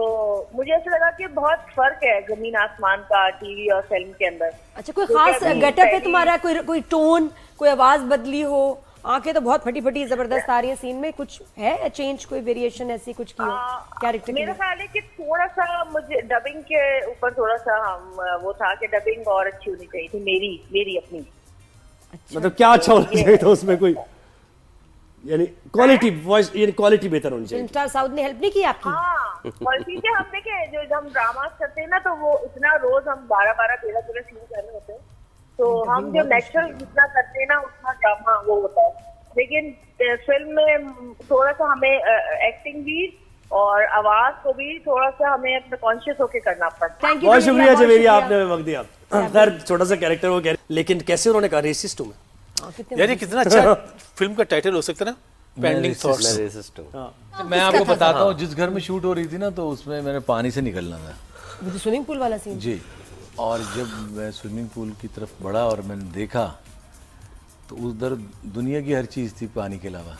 [SPEAKER 8] मुझे ऐसा लगा कि बहुत फर्क है जमीन आसमान का टीवी और फिल्म के अंदर।
[SPEAKER 1] अच्छा कोई
[SPEAKER 8] क्योंकि
[SPEAKER 1] खास
[SPEAKER 8] अभी
[SPEAKER 1] गेटअप है
[SPEAKER 8] पहली-
[SPEAKER 1] तुम्हारा कोई टोन कोई आवाज बदली हो आंखें तो बहुत फटी फटी जबरदस्त आ रही है सीन में कुछ है चेंज कोई वेरिएशन ऐसी कुछ की हो कैरेक्टर
[SPEAKER 8] मेरा ख्याल है कि थोड़ा सा मुझे डबिंग के ऊपर थोड़ा सा वो था कि डबिंग और अच्छी होनी चाहिए थी मेरी अपनी।
[SPEAKER 2] मतलब क्या अच्छा होना चाहिए था उसमें कोई यानी क्वालिटी वॉइस यानी क्वालिटी बेहतर होनी चाहिए
[SPEAKER 1] फिल्म स्टार साउथ ने हेल्प नहीं की आपकी
[SPEAKER 8] हाँ क्वालिटी से हम देखें जो जब हम ड्रामा करते हैं ना तो वो इतना रोज हम 12-12 13 सीन कर रहे होते हैं तो हम जो नेचुरल जितना करते हैं ना उतना ड्रामा वो होता है लेकिन फिल्म में थोड़ा सा हमें एक्टिंग भी और आवाज को भी थोड़ा सा हमें अपने कॉन्शियस होके करना पड़ता है।
[SPEAKER 1] थैंक यू
[SPEAKER 2] बहुत शुक्रिया जवेरिया आपने हमें वक्त दिया खैर छोटा सा कैरेक्टर वो लेकिन कैसे उन्होंने कहा रेसिस्ट हूं मैं
[SPEAKER 5] यार ये कितना अच्छा फिल्म का टाइटल हो सकता है ना पेंडिंग
[SPEAKER 3] racist,
[SPEAKER 5] थॉट्स
[SPEAKER 4] मैं रेसिस्ट हूँ
[SPEAKER 3] मैं आपको बताता हूँ जिस घर में शूट हो रही थी ना तो उसमें मैंने पानी से निकलना था
[SPEAKER 1] मुझे स्विमिंग पूल वाला सीन
[SPEAKER 3] जी और जब मैं स्विमिंग पूल की तरफ बढ़ा और मैंने देखा तो उधर दुनिया की हर चीज़ थी पानी के अलावा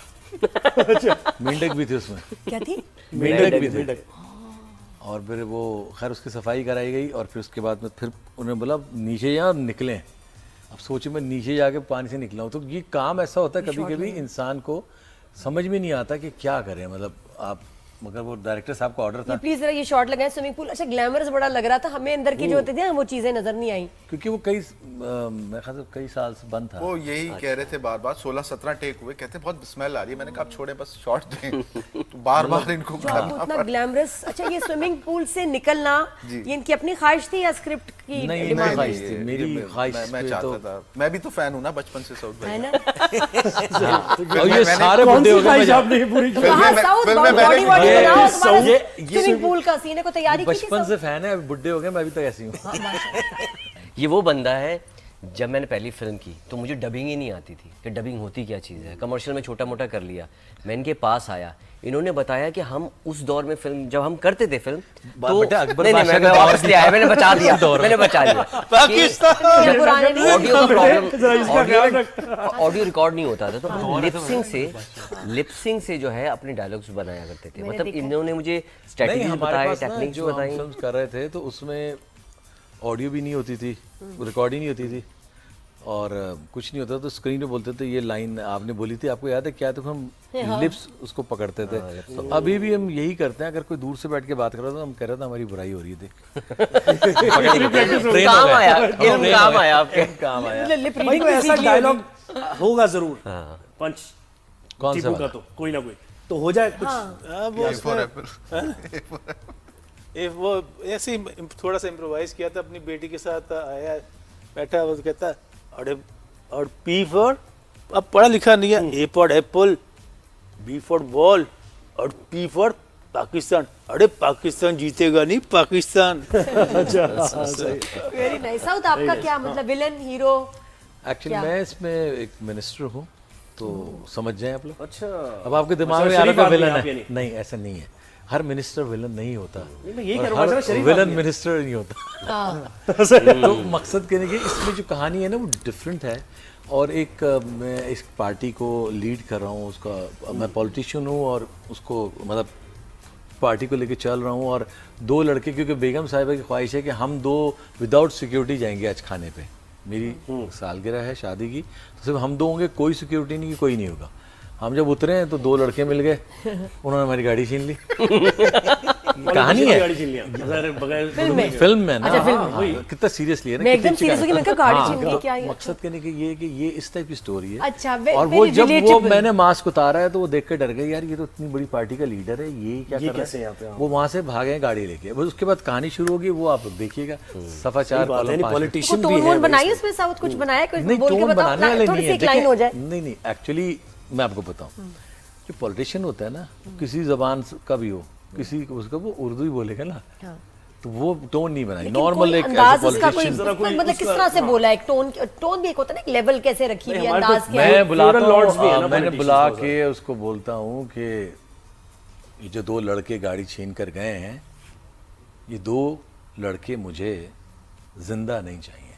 [SPEAKER 3] मेंढक भी थे उसमें
[SPEAKER 1] क्या थी
[SPEAKER 3] मेंढक भी थे और फिर वो खैर उसकी सफाई कराई गई और फिर उसके बाद में फिर उन्होंने बोला नीचे यहाँ निकलें अब सोचे मैं नीचे जाके पानी से निकला हूँ तो ये काम ऐसा होता है कभी कभी इंसान को समझ में नहीं आता कि क्या करें मतलब आप मगर वो डायरेक्टर साहब का ऑर्डर था
[SPEAKER 1] प्लीज जरा ये शॉट लगाएं स्विमिंग पूल अच्छा ग्लैमरस बड़ा लग रहा था हमें अंदर की जो होते थे ना वो चीजें नजर नहीं आई
[SPEAKER 3] क्योंकि वो मैं ख्याल से कई साल से बंद था
[SPEAKER 6] वो यही कह रहे थे बार बार 16-17 टेक हुए कहते बहुत स्मेल आ रही है मैंने कहा आप छोड़े बस शॉट दें तो बार बार इनको
[SPEAKER 1] जो आपको
[SPEAKER 6] करना
[SPEAKER 1] इतना ग्लैमरस अच्छा ये स्विमिंग पूल से निकलना ये इनकी अपनी ख्वाहिश थी या स्क्रिप्ट की
[SPEAKER 3] नहीं
[SPEAKER 1] डिमांड
[SPEAKER 3] मेरी ख्वाहिश थी मेरी ख्वाहिश
[SPEAKER 6] मैं
[SPEAKER 3] पे
[SPEAKER 6] चाहता
[SPEAKER 3] तो
[SPEAKER 6] था मैं भी तो फैन हूँ ना बचपन से साउथ
[SPEAKER 1] है
[SPEAKER 6] भाई
[SPEAKER 1] ना
[SPEAKER 3] और ये सारे
[SPEAKER 2] कौन
[SPEAKER 3] बुड्ढे
[SPEAKER 2] सी
[SPEAKER 3] हो गए
[SPEAKER 2] ख्वाहिश
[SPEAKER 3] मजा-
[SPEAKER 2] आपने पूरी की
[SPEAKER 1] कहा
[SPEAKER 6] में-
[SPEAKER 1] साउथ
[SPEAKER 6] फिल्म में
[SPEAKER 1] बॉडी
[SPEAKER 6] मैंने-
[SPEAKER 1] बॉडी
[SPEAKER 3] ये
[SPEAKER 1] बनाओ
[SPEAKER 3] सब-
[SPEAKER 1] तुम्हारा स्विमिंग पूल का सीन है को तैयारी की थी
[SPEAKER 3] बचपन
[SPEAKER 1] सब?
[SPEAKER 3] से फैन है अभी बुड्ढे हो गए मैं अभी तक ऐसी हूँ
[SPEAKER 4] ये वो बंदा है जब मैंने पहली फिल्म की तो मुझे डबिंग ही नहीं आती थी कि डबिंग होती क्या चीज़ है कमर्शियल में छोटा मोटा कर लिया मैं इनके पास आया इन्होंने बताया कि हम उस दौर में फिल्म जब हम करते थे फिल्म तो
[SPEAKER 3] बेटा, अकबर
[SPEAKER 4] नहीं
[SPEAKER 3] बादशाह
[SPEAKER 4] मैं
[SPEAKER 3] का दौर
[SPEAKER 4] वापस ले आया मैंने बचा दिया मैंने बचा लिया
[SPEAKER 1] ये पुराने नहीं
[SPEAKER 4] ऑडियो का
[SPEAKER 2] जरा इसका ख्याल
[SPEAKER 4] प्रॉब्लम ऑडियो रिकॉर्ड नहीं होता था तो हम लिपसिंग से जो है अपने डायलॉग्स बनाया करते थे मतलब इन्होंने मुझे
[SPEAKER 3] नहीं
[SPEAKER 4] स्ट्रेटजीज
[SPEAKER 3] हमारे
[SPEAKER 4] बताए
[SPEAKER 3] पास ना
[SPEAKER 4] टेक्निक्स
[SPEAKER 3] जो हम
[SPEAKER 4] बताई
[SPEAKER 3] फिल्म कर रहे थे तो उसमें ऑडियो भी नहीं होती थी रिकॉर्ड ही नहीं होती थी और कुछ नहीं होता तो स्क्रीन पे बोलते थे ये लाइन आपने बोली थी आपको याद है क्या तो हम लिप्स उसको पकड़ते थे तो अभी भी हम यही करते हैं अगर कोई दूर से बैठ के बात कर रहा था तो हम कह रहे थे हमारी बुराई हो रही है देख
[SPEAKER 4] काम आया इल्म काम आया आपके
[SPEAKER 3] काम आया
[SPEAKER 1] मतलब लिप
[SPEAKER 2] भाई
[SPEAKER 1] रीडिंग
[SPEAKER 2] कोई
[SPEAKER 1] भी
[SPEAKER 2] ऐसा
[SPEAKER 1] सीख ली
[SPEAKER 2] डायलॉग होगा जरूर पंच
[SPEAKER 3] कौन सा
[SPEAKER 2] टीपू का
[SPEAKER 3] वाला?
[SPEAKER 2] तो कोई ना कोई तो हो जाए कुछ।
[SPEAKER 5] वो
[SPEAKER 6] A for
[SPEAKER 5] उसमें
[SPEAKER 6] apple.
[SPEAKER 5] वो ऐसे ही थोड़ा सा इम्प्रोवाइज किया था, अपनी बेटी के साथ आया, बैठा, वो कहता अरे और पी फॉर, अब पढ़ा लिखा नहीं है, A for apple, B for ball और पी फॉर पाकिस्तान। अरे पाकिस्तान जीतेगा नहीं, पाकिस्तान।
[SPEAKER 1] Very nice. साउथ आपका क्या मतलब, विलन हीरो?
[SPEAKER 3] एक्चुअली मैं इसमें एक मिनिस्टर हूँ, तो समझ जाएं आप लोग।
[SPEAKER 2] अच्छा,
[SPEAKER 3] अब आपके दिमाग में आ
[SPEAKER 2] शरीफ
[SPEAKER 3] रहा
[SPEAKER 2] आदमी
[SPEAKER 3] विलन
[SPEAKER 2] आप
[SPEAKER 3] है,
[SPEAKER 2] यानी।
[SPEAKER 3] नहीं ऐसा नहीं है, हर मिनिस्टर विलन नहीं होता,
[SPEAKER 2] मैं यही
[SPEAKER 3] और
[SPEAKER 2] कह रहा हूँ,
[SPEAKER 3] हर
[SPEAKER 2] ऐसा शरीफ
[SPEAKER 3] विलन
[SPEAKER 2] आदमी है।
[SPEAKER 3] मिनिस्टर नहीं होता।
[SPEAKER 1] हाँ।
[SPEAKER 3] तो मकसद कहने के इसमें जो कहानी है ना वो डिफरेंट है, और एक मैं इस पार्टी को लीड कर रहा हूँ, उसका मैं पॉलिटिशियन हूँ और उसको मतलब पार्टी को लेके चल रहा हूँ, और दो लड़के, क्योंकि बेगम साहिबा की ख्वाहिश है कि हम दो विदाउट सिक्योरिटी जाएंगे आज खाने पे, मेरी सालगिरह है शादी की, तो सिर्फ हम दो होंगे, कोई सिक्योरिटी नहीं, कोई नहीं होगा। हम जब उतरे हैं तो दो लड़के मिल गए, उन्होंने हमारी गाड़ी छीन ली। कहानी है,
[SPEAKER 2] गाड़ी छीन लिया बगैर
[SPEAKER 3] फिल्म में ना,
[SPEAKER 1] अच्छा, फिल्म
[SPEAKER 3] हाँ, हाँ, कितना सीरियसली है ना,
[SPEAKER 1] मैं एकदम
[SPEAKER 3] कितनी
[SPEAKER 1] serious हो गई, मैं कहा गाड़ी छीन ली, क्या ये?
[SPEAKER 3] मकसद कहने की ये है कि ये इस टाइप की स्टोरी है।
[SPEAKER 1] अच्छा,
[SPEAKER 3] और वो जब वो
[SPEAKER 1] relatable।
[SPEAKER 3] मैंने मास्क उतारा है तो वो देख के डर गए, यार ये तो इतनी बड़ी पार्टी का लीडर है, ये क्या
[SPEAKER 2] ये
[SPEAKER 3] कर
[SPEAKER 2] कैसे
[SPEAKER 3] रहा
[SPEAKER 2] यहाँ पे,
[SPEAKER 3] है।
[SPEAKER 2] हाँ।
[SPEAKER 3] वो वहां से भागे गाड़ी लेके, बस उसके बाद कहानी शुरू होगी, वो आप देखिएगा, सफा 4 कॉलम 5।
[SPEAKER 2] पॉलिटिशियन भी
[SPEAKER 1] टोन
[SPEAKER 2] है
[SPEAKER 1] वोन बनाई उसमें, साउथ कुछ बनाया, कुछ
[SPEAKER 3] नहीं,
[SPEAKER 1] बोल के
[SPEAKER 3] टोन
[SPEAKER 1] बताओ,
[SPEAKER 3] बनाने वाले
[SPEAKER 1] थोड़ी
[SPEAKER 3] नहीं
[SPEAKER 1] सी
[SPEAKER 3] है,
[SPEAKER 1] एक लाइन हो जाए।
[SPEAKER 3] नहीं एक्चुअली मैं आपको बताऊं, जो पॉलिटिशियन होता है ना, किसी जबान का भी हो, किसी उसका वो उर्दू ही बोलेगा ना,
[SPEAKER 1] हाँ।
[SPEAKER 3] तो वो टोन नहीं बनाई,
[SPEAKER 1] लेकिन
[SPEAKER 3] नॉर्मल
[SPEAKER 1] कोई
[SPEAKER 3] एक
[SPEAKER 1] अंदाज उसका कोई
[SPEAKER 3] पॉलिटिशियन।
[SPEAKER 1] मतलब किस तरह से बोला है, टोन भी एक होता है ना, एक लेवल कैसे रखी हुई है,
[SPEAKER 2] हमारे
[SPEAKER 1] अंदाज
[SPEAKER 2] तो
[SPEAKER 1] क्या है।
[SPEAKER 3] मैं बुलाता
[SPEAKER 2] Floral lords भी है
[SPEAKER 3] हूँ,
[SPEAKER 2] ना
[SPEAKER 3] मैंने
[SPEAKER 2] politicians
[SPEAKER 3] बुला
[SPEAKER 2] बहुत
[SPEAKER 3] के उसको बोलता हूँ कि ये जो दो लड़के गाड़ी छीन कर गए हैं, ये दो लड़के मुझे जिंदा नहीं चाहिए,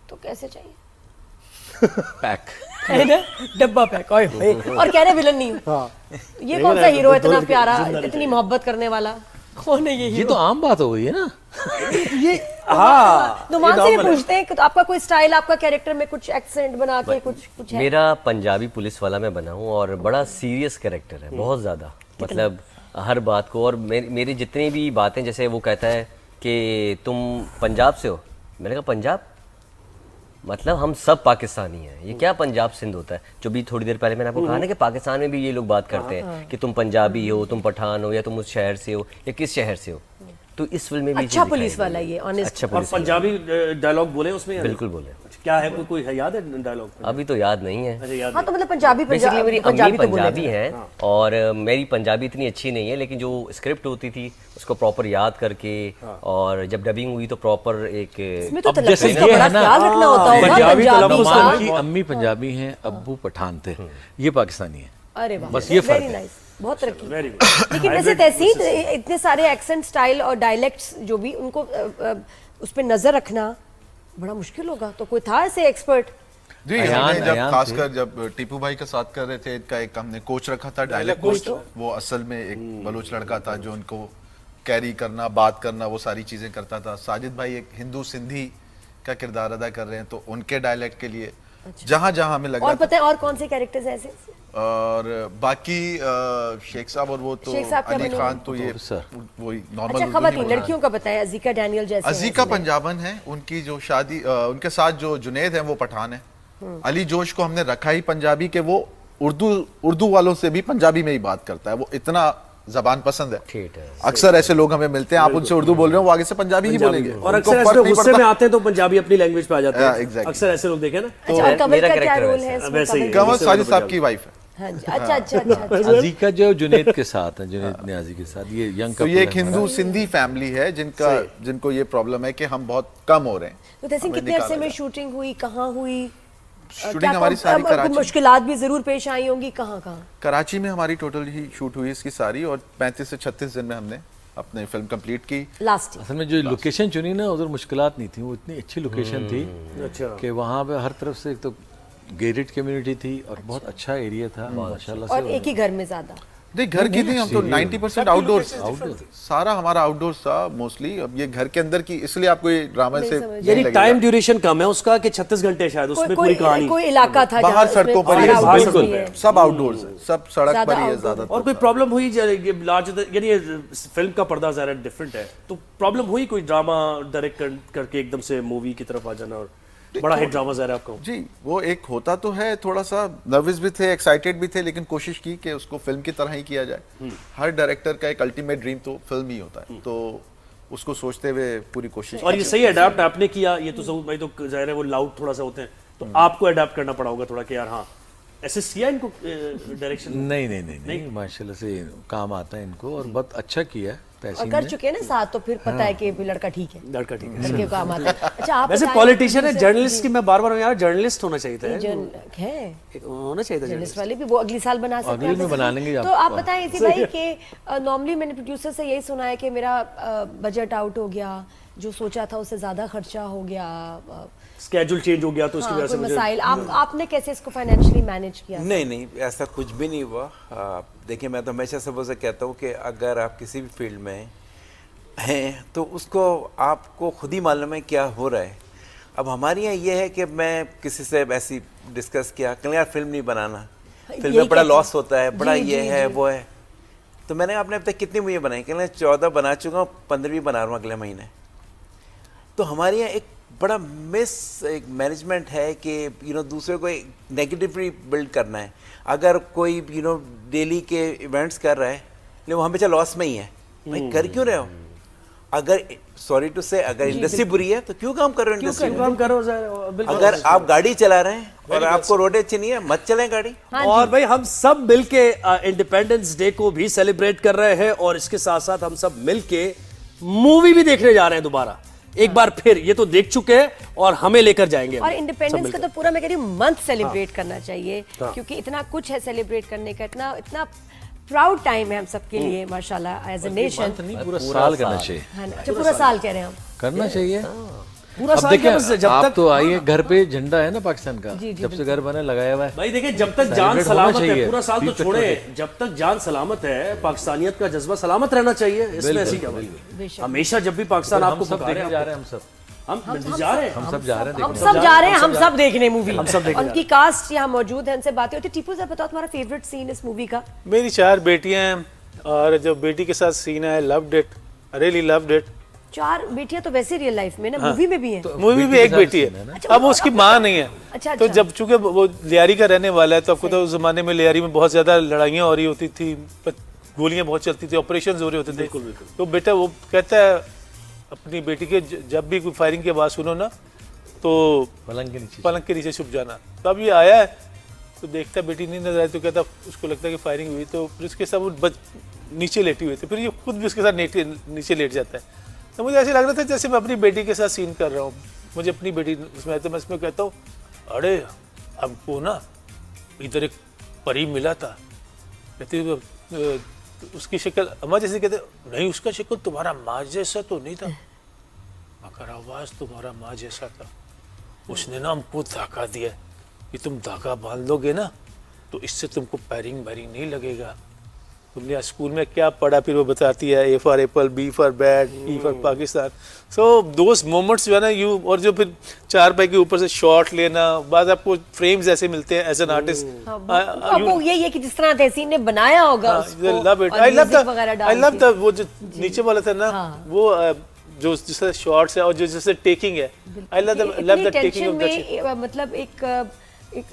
[SPEAKER 1] तो कैसे चाहिए?
[SPEAKER 3] पैक।
[SPEAKER 1] है ना, डब्बा पैक। ओए होए। और कह रहे विलन नहीं हूँ। ये कौन सा हीरो है इतना प्यारा, इतनी मोहब्बत करने वाला, कौन है ये
[SPEAKER 3] ये
[SPEAKER 1] हीरो?
[SPEAKER 3] तो आम बात हो गई है ना।
[SPEAKER 2] ये हाँ,
[SPEAKER 1] नुमान से भी पूछते हैं कि तो आपका कोई स्टाइल, आपका कैरेक्टर में कुछ एक्सेंट बना के कुछ है?
[SPEAKER 4] मेरा पंजाबी पुलिस वाला मैं बना हूँ और बड़ा सीरियस कैरेक्टर है, बहुत ज़्यादा, मतलब हर बात को। और मेरी जितनी भी बातें, जैसे वो कहता है कि तुम पंजाब से हो, मैंने कहा पंजाब मतलब हम सब पाकिस्तानी हैं, ये क्या पंजाब सिंध होता है। जो भी थोड़ी देर पहले मैंने आपको कहा ना कि पाकिस्तान में भी ये लोग बात करते हैं कि तुम पंजाबी हो, तुम पठान हो, या तुम उस शहर से हो, या किस शहर से हो। तो इस फिल्म में भी
[SPEAKER 1] अच्छा पुलिस वाला ये, ऑनेस्ट।
[SPEAKER 4] अच्छा
[SPEAKER 2] और
[SPEAKER 4] पुलिस वाला।
[SPEAKER 2] पंजाबी डायलॉग बोले उसमें या नहीं?
[SPEAKER 4] बिल्कुल बोले।
[SPEAKER 2] क्या है, कोई है, याद है डायलॉग?
[SPEAKER 4] अभी तो याद नहीं है।
[SPEAKER 2] अच्छा, याद
[SPEAKER 1] हाँ तो मतलब पंजाबी
[SPEAKER 4] बेसिकली मेरी
[SPEAKER 1] पंजाबी
[SPEAKER 4] अम्मी
[SPEAKER 1] तो बोले
[SPEAKER 4] पंजाबी है, और मेरी पंजाबी इतनी अच्छी नहीं है, लेकिन जो स्क्रिप्ट होती थी उसको प्रॉपर याद करके, और जब डबिंग हुई तो प्रॉपर एक
[SPEAKER 1] इसमें तो
[SPEAKER 3] अब जैसे
[SPEAKER 1] तलफ़्फ़ुज़ का
[SPEAKER 3] ये
[SPEAKER 1] बड़ा
[SPEAKER 3] है ना,
[SPEAKER 1] ख्याल रखना होता होगा
[SPEAKER 2] पंजाबी
[SPEAKER 1] पंजाबी
[SPEAKER 2] तलफ़्फ़ुज़
[SPEAKER 1] का।
[SPEAKER 3] नुमान की अम्मी पंजाबी हैं, अब्बू पठान थे, ये पाकिस्तानी है।
[SPEAKER 1] अरे वाह,
[SPEAKER 3] बस ये फर्क
[SPEAKER 1] वेरी
[SPEAKER 3] है।
[SPEAKER 1] नाइस, बहुत तरक्की।
[SPEAKER 2] Very good.
[SPEAKER 1] लेकिन वैसे तहसीन, इतने सारे एक्सेंट, स्टाइल और डायलेक्ट्स जो भी, उनको उस पर नजर रखना बड़ा मुश्किल होगा। तो कोई था ऐसे एक्सपर्ट?
[SPEAKER 6] जी, हमने जब खासकर जब टीपू भाई का साथ कर रहे थे, इनका एक हमने कोच रखा था, डायलेक्ट कोच। वो असल में एक बलोच लड़का था जो उनको कैरी करना, बात करना, वो सारी चीजें करता था। साजिद भाई एक हिंदू सिंधी का किरदार अदा कर रहे हैं, तो उनके डायलेक्ट के लिए जहां जहां हमें लगा
[SPEAKER 1] और पता है और कौन से कैरेक्टर्स ऐसे?
[SPEAKER 6] और बाकी शेख साहब और वो तो
[SPEAKER 1] शेख साहब क्या
[SPEAKER 6] अली
[SPEAKER 1] बने
[SPEAKER 6] खान तो ये
[SPEAKER 3] सर।
[SPEAKER 6] वही नॉर्मल।
[SPEAKER 1] अच्छा, खवातीन लड़कियों का बताएं, अजीका डैनियल जैसे हैं
[SPEAKER 6] अजीका
[SPEAKER 1] इसमें।
[SPEAKER 6] पंजाबन है, उनकी जो शादी उनके साथ जो जुनैद है वो पठान है। अली जोश को हमने रखा ही पंजाबी के, वो उर्दू वालों से भी पंजाबी में ही बात करता है, वो इतना जबान पसंद है।
[SPEAKER 4] ठीक है।
[SPEAKER 6] अक्सर ऐसे लोग हमें मिलते हैं, आप उनसे उर्दू बोल रहे हो, वो आगे से पंजाबी ही बोलेंगे,
[SPEAKER 2] और
[SPEAKER 6] उनको
[SPEAKER 2] अक्सर ऐसे
[SPEAKER 6] फर्क
[SPEAKER 2] लोग
[SPEAKER 6] नहीं
[SPEAKER 2] गुस्से में
[SPEAKER 6] पड़ता।
[SPEAKER 2] आते हैं तो पंजाबी अपनी लैंग्वेज पे आ जाते
[SPEAKER 6] Yeah,
[SPEAKER 2] हैं।
[SPEAKER 6] exactly.
[SPEAKER 2] अक्सर ऐसे लोग देखे ना।
[SPEAKER 1] अच्छा, और कमल
[SPEAKER 4] मेरा
[SPEAKER 1] का क्या
[SPEAKER 4] character
[SPEAKER 1] रोल
[SPEAKER 4] वैसे
[SPEAKER 1] है
[SPEAKER 4] है।
[SPEAKER 1] इसमें?
[SPEAKER 2] वैसे ही
[SPEAKER 1] कमल?
[SPEAKER 2] है।
[SPEAKER 6] कमल
[SPEAKER 2] गुस्से
[SPEAKER 6] साजिद
[SPEAKER 2] में
[SPEAKER 6] साहब
[SPEAKER 2] पंजाबी।
[SPEAKER 6] की वाइफ है।
[SPEAKER 1] हाँ जी, अच्छा अच्छा अच्छा।
[SPEAKER 3] अजीका जो जुनैद के साथ है, जुनैद न्याजी के साथ, ये यंग
[SPEAKER 6] तो ये एक हिंदू सिंधी फैमिली है जिनको ये प्रॉब्लम है कि हम बहुत कम हो रहे हैं।
[SPEAKER 1] तो तहसीन, कितने अरसे में शूटिंग हुई, कहाँ हुई?
[SPEAKER 6] शूटिंग हमारी सारी कराची,
[SPEAKER 1] मुश्किलात भी जरूर पेश आई होंगी, कहाँ?
[SPEAKER 6] कराची में हमारी टोटल ही शूट हुई इसकी सारी, और 35 से 36 दिन में हमने अपनी फिल्म कंप्लीट की।
[SPEAKER 1] लास्ट
[SPEAKER 3] असल में जो लोकेशन चुनी ना, उधर मुश्किलात नहीं थी, वो इतनी अच्छी लोकेशन थी
[SPEAKER 2] अच्छा।
[SPEAKER 3] कि वहाँ पे हर तरफ से एक तो गेटेड कम्युनिटी थी और बहुत अच्छा एरिया था माशाल्लाह
[SPEAKER 1] और
[SPEAKER 3] से।
[SPEAKER 1] एक ही घर में ज्यादा।
[SPEAKER 6] नहीं, घर की नहीं, हम तो 90% आउटडोर्स, सारा हमारा आउटडोर था मोस्टली। अब ये घर के अंदर की, इसलिए आपको ये ड्रामा से
[SPEAKER 2] यानी टाइम ड्यूरेशन कम है उसका कि 36 घंटे शायद उसमें पूरी कहानी।
[SPEAKER 1] कोई इलाका था
[SPEAKER 6] बाहर सड़कों पर ही है,
[SPEAKER 1] outdoors
[SPEAKER 2] बिल्कुल।
[SPEAKER 1] भी है।
[SPEAKER 6] सब आउटडोर्स है, सब सड़क
[SPEAKER 1] ज्यादा
[SPEAKER 6] पर ही है
[SPEAKER 1] outdoor
[SPEAKER 6] ज्यादा।
[SPEAKER 2] और कोई प्रॉब्लम हुई यानी ये फिल्म का पर्दा ज़रा डिफरेंट है, तो प्रॉब्लम हुई कोई ड्रामा डायरेक्ट करके एकदम से मूवी की तरफ आ जाना? और बड़ा हिट ड्रामा ज़ाहिर है आपका।
[SPEAKER 6] जी, वो एक होता तो है, थोड़ा सा नर्वस भी थे, एक्साइटेड भी थे, लेकिन कोशिश की कि उसको फिल्म की तरह ही किया जाए। हर डायरेक्टर का एक अल्टीमेट ड्रीम तो फिल्म ही होता है, तो उसको सोचते हुए पूरी कोशिश
[SPEAKER 2] और ये सही अडाप्ट आपने किया, ये तो सबूत भाई तो ज़ाहिर है वो लाउड थोड़ा सा होते हैं, तो आपको अडाप्ट करना पड़ा होगा थोड़ा कि यार हाँ ऐसे किया इनको डायरेक्शन।
[SPEAKER 3] नहीं, माशाल्लाह से काम आता है इनको और बहुत अच्छा किया है
[SPEAKER 1] और
[SPEAKER 3] तहसीन
[SPEAKER 1] कर
[SPEAKER 3] ने।
[SPEAKER 1] चुके हैं ना साथ, तो फिर पता है कि भी लड़का ठीक है,
[SPEAKER 2] लड़का ठीक है।
[SPEAKER 1] लड़के को काम आता है। अच्छा आप
[SPEAKER 2] वैसे
[SPEAKER 1] बताएं,
[SPEAKER 2] पॉलिटिशियन है,
[SPEAKER 1] producer-
[SPEAKER 2] जर्नलिस्ट की मैं बार-बार यार जर्नलिस्ट होना चाहिए था,
[SPEAKER 1] है
[SPEAKER 2] होना चाहिए था
[SPEAKER 1] जर्नलिस्ट वाले भी, वो अगली साल बना सकते
[SPEAKER 3] अगले में बना लेंगे
[SPEAKER 1] तो आप बताएं इसी भाई कि नॉर्मली मैंने प्रोड्यूसर से यही सुना है कि मेरा बजट आउट हो गया, जो सोचा था उससे ज्यादा खर्चा हो गया,
[SPEAKER 2] स्केड्यूल चेंज हो गया तो उसकी
[SPEAKER 1] हाँ,
[SPEAKER 2] वजह से
[SPEAKER 1] कोई
[SPEAKER 2] मुझे
[SPEAKER 1] मसाइल। आपने कैसे इसको फाइनेंशियली मैनेज किया?
[SPEAKER 7] नहीं, ऐसा कुछ भी नहीं हुआ। देखिए, मैं तो हमेशा सबों से कहता हूँ कि अगर आप किसी भी फील्ड में हैं तो उसको आपको खुद ही मालूम है क्या हो रहा है। अब हमारे यहाँ ये है कि मैं किसी से ऐसी डिस्कस किया, कल यार फिल्म नहीं बनाना, फिल्म में बड़ा लॉस होता है, बड़ा ये है वो है, तो मैंने आपने अब तक कितनी मूवी बनाई? कल 14 बना चुका हूँ, 15वीं बना रहा हूँ अगले महीने। तो हमारे यहाँ एक बड़ा एक मैनेजमेंट है कि दूसरे को नेगेटिवली बिल्ड करना है। अगर कोई डेली के इवेंट्स कर रहा है लेकिन वो हमेशा लॉस में ही है, भाई कर क्यों रहे हो? अगर सॉरी टू से अगर इंडस्ट्री बुरी है तो क्यों काम कर रहे हो इंडस्ट्री में?
[SPEAKER 2] काम करो
[SPEAKER 7] अगर आप गाड़ी चला रहे हैं और आपको रोड अच्छी नहीं है, मत चलें गाड़ी।
[SPEAKER 2] और भाई हम सब मिलके इंडिपेंडेंस डे को भी सेलिब्रेट कर रहे हैं और इसके साथ साथ हम सब मिलके मूवी भी देखने जा रहे हैं दोबारा एक बार फिर। ये तो देख चुके हैं और हमें लेकर जाएंगे
[SPEAKER 1] और इंडिपेंडेंस का तो पूरा मैं कह रही हूँ मंथ सेलिब्रेट करना चाहिए, क्योंकि इतना कुछ है सेलिब्रेट करने का, इतना प्राउड टाइम है हम सबके लिए माशाल्लाह एज अ नेशन।
[SPEAKER 3] पूरा साल करना चाहिए,
[SPEAKER 1] अच्छा पूरा साल कह रहे हैं हम,
[SPEAKER 3] करना चाहिए
[SPEAKER 2] पूरा
[SPEAKER 3] अब
[SPEAKER 2] साल
[SPEAKER 3] देखिए,
[SPEAKER 2] क्या बस जब
[SPEAKER 3] आप
[SPEAKER 2] तक
[SPEAKER 3] तो आइए, घर पे झंडा है ना पाकिस्तान का,
[SPEAKER 1] जी,
[SPEAKER 3] जब से घर बने लगाया हुआ है।
[SPEAKER 2] भाई देखिए जब तक जान
[SPEAKER 3] Celebrate
[SPEAKER 2] सलामत
[SPEAKER 3] होना
[SPEAKER 2] है,
[SPEAKER 3] चाहिए।
[SPEAKER 2] पूरा साल तो
[SPEAKER 3] 30 तक
[SPEAKER 2] छोड़े, जब तक जान सलामत है पाकिस्तानियत का जज्बा सलामत रहना चाहिए। इसमें ऐसी क्या बात है? हमेशा जब भी पाकिस्तान
[SPEAKER 3] हम
[SPEAKER 2] आपको
[SPEAKER 3] सब
[SPEAKER 2] पुकारे,
[SPEAKER 3] देखने जा रहे हैं, हम सब
[SPEAKER 2] हम जा रहे हैं,
[SPEAKER 3] हम सब जा रहे हैं
[SPEAKER 1] हम
[SPEAKER 3] देखने।
[SPEAKER 1] सब जा रहे हैं, हम सब देखने मूवी,
[SPEAKER 2] हम सब देखने
[SPEAKER 1] उनकी कास्ट यहाँ मौजूद है, उनसे बातें होती है। टीपू साहब बताओ तुम्हारा फेवरेट सीन इस मूवी का?
[SPEAKER 5] मेरी 4 बेटियां हैं और जो बेटी के साथ सीन है, loved it, really loved it.
[SPEAKER 1] 4 बेटियां तो वैसे रियल लाइफ में ना, मूवी में भी है।
[SPEAKER 5] मूवी भी एक बेटी है, अब उसकी माँ नहीं है।
[SPEAKER 1] अच्छा,
[SPEAKER 5] तो जब चूंकि वो लियारी का रहने वाला है, तो आपको तो उस जमाने में लियारी में बहुत ज्यादा लड़ाइयाँ हो रही होती थी, गोलियां बहुत चलती थी, ऑपरेशन हो रहे होते थे। तो बेटा वो कहता है अपनी बेटी के, जब भी कोई फायरिंग की आवाज़ सुनो ना तो पलंग के नीचे छुप जाना। तो अब ये आया है तो देखता बेटी नहीं नजर आई, तो कहता उसको लगता है कि फायरिंग हुई, तो फिर उसके साथ वो नीचे लेटी हुई थी, फिर ये खुद भी उसके साथ नीचे लेट जाता है। तो मुझे ऐसे लग रहा था जैसे मैं अपनी बेटी के साथ सीन कर रहा हूँ, मुझे अपनी बेटी उसमें, तो मैं इसमें कहता हूँ अरे हमको ना इधर एक परी मिला था, कहती उसकी शक्ल अम्मा जैसे, कहते नहीं उसका शक्ल तुम्हारा माँ जैसा तो नहीं था, मगर आवाज़ तुम्हारा माँ जैसा था। उसने ना हमको धागा दिया कि तुम धागा बांध लोगे ना तो इससे तुमको पैरिंग नहीं लगेगा। तुमने स्कूल में क्या पढ़ा, फिर वो बताती है A for apple, B for bat, E for Pakistan. So those moments जो है ना यू, और जो फिर 4 पाई के ऊपर से शॉट लेना, बाद आपको फ्रेम्स ऐसे मिलते हैं एज एन आर्टिस्ट।
[SPEAKER 1] वो यही है कि जिस तरह तहसीन ने बनाया होगा उसको,
[SPEAKER 5] लव इट,
[SPEAKER 1] और
[SPEAKER 5] आई लव
[SPEAKER 1] music वगैरह डाल
[SPEAKER 5] आई लव
[SPEAKER 1] के।
[SPEAKER 5] वो जो नीचे वाला था ना, वो जो जैसे शॉट्स है और जो जैसे टेकिंग है, I love the taking of the,
[SPEAKER 1] मतलब एक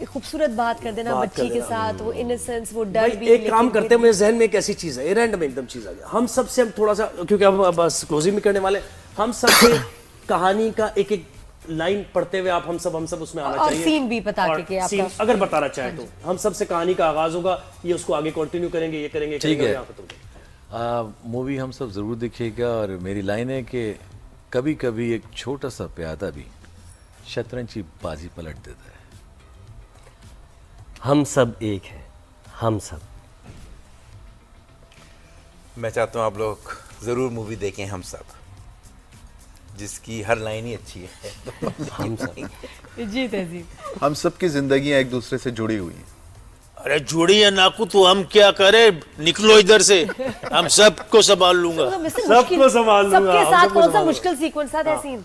[SPEAKER 1] खूबसूरत बात कर देना बच्ची के साथ, वो इनोसेंस, वो डर
[SPEAKER 2] भाई
[SPEAKER 1] भी।
[SPEAKER 2] एक काम करते हैं, मेरे जहन में एक ऐसी चीज है, रैंडम एकदम चीज आ गया, हम सब से हम थोड़ा सा, क्योंकि हम बस क्लोजिंग भी करने वाले, हम सब से कहानी का एक लाइन पढ़ते हुए आप हम सब उसमें आना
[SPEAKER 1] और
[SPEAKER 2] चाहिए,
[SPEAKER 1] सीन भी बता
[SPEAKER 2] और
[SPEAKER 1] के कि
[SPEAKER 2] सीन
[SPEAKER 1] आपका
[SPEAKER 2] अगर बताना चाहे तो हम सब से कहानी का आगाज होगा, ये उसको आगे कंटिन्यू करेंगे, ये करेंगे,
[SPEAKER 3] ठीक है।
[SPEAKER 2] यहाँ खत्म।
[SPEAKER 3] मूवी हम सब ज़रूर देखिएगा और मेरी लाइन है कि कभी कभी एक छोटा सा प्यादा भी शतरंज की बाजी पलट देता है।
[SPEAKER 4] हम सब एक हैं, हम सब।
[SPEAKER 7] मैं चाहता हूँ आप लोग ज़रूर मूवी देखें हम सब, जिसकी हर लाइन ही अच्छी है।
[SPEAKER 4] हम सब
[SPEAKER 1] जी तहसीन।
[SPEAKER 6] हम सबकी जिंदगियां एक दूसरे से जुड़ी हुई हैं।
[SPEAKER 5] अरे जुड़ी है नाकू, तो हम क्या करें, निकलो इधर से, हम सबको संभाल लूंगा।
[SPEAKER 2] सबको संभाल लूंगा,
[SPEAKER 1] सबके
[SPEAKER 2] हम
[SPEAKER 1] साथ
[SPEAKER 2] सबको
[SPEAKER 1] कौन सा
[SPEAKER 2] संभाल
[SPEAKER 1] मुश्किल सीक्वेंस था तहसीन?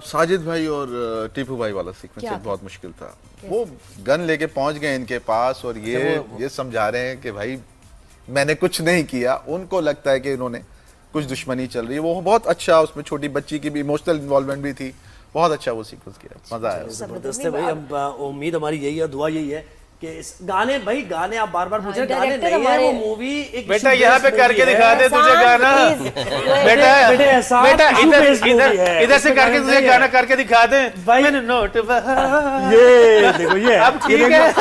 [SPEAKER 6] साजिद भाई और टीपू भाई वाला सीक्वेंस
[SPEAKER 1] क्या
[SPEAKER 6] एक बहुत मुश्किल था। वो गन लेके पहुंच गए इनके पास और ये समझा रहे हैं कि भाई मैंने कुछ नहीं किया, उनको लगता है कि इन्होंने कुछ दुश्मनी चल रही है। वो बहुत अच्छा, उसमें छोटी बच्ची की भी इमोशनल इन्वॉल्वमेंट भी थी, बहुत अच्छा वो सीक्वेंस किया, मजा आया।
[SPEAKER 2] जबरदस्त है भाई। हम उम्मीद हमारी यही है, दुआ यही है कि इस गाने आप बार-बार पूछ रहे हैं, गाने
[SPEAKER 1] डायरेक्टर
[SPEAKER 2] नहीं है, वो
[SPEAKER 1] हमारे-
[SPEAKER 2] मूवी एक
[SPEAKER 5] बेटा
[SPEAKER 2] issue
[SPEAKER 5] यहाँ
[SPEAKER 2] based
[SPEAKER 5] पे करके
[SPEAKER 2] movie
[SPEAKER 5] दिखा
[SPEAKER 2] है।
[SPEAKER 5] दे तुझे गाना।
[SPEAKER 2] बेटे एहसान
[SPEAKER 5] बेटा
[SPEAKER 2] issue
[SPEAKER 5] इधर
[SPEAKER 2] based movie
[SPEAKER 5] इधर
[SPEAKER 2] है,
[SPEAKER 5] इधर से
[SPEAKER 2] उसमें
[SPEAKER 5] करके
[SPEAKER 2] गाने
[SPEAKER 5] तुझे
[SPEAKER 2] नहीं
[SPEAKER 5] गाना
[SPEAKER 2] है।
[SPEAKER 5] करके दिखा दे
[SPEAKER 2] भाई-
[SPEAKER 5] मैंने नोट
[SPEAKER 2] ये देखो ये
[SPEAKER 5] अब ठीक है यार,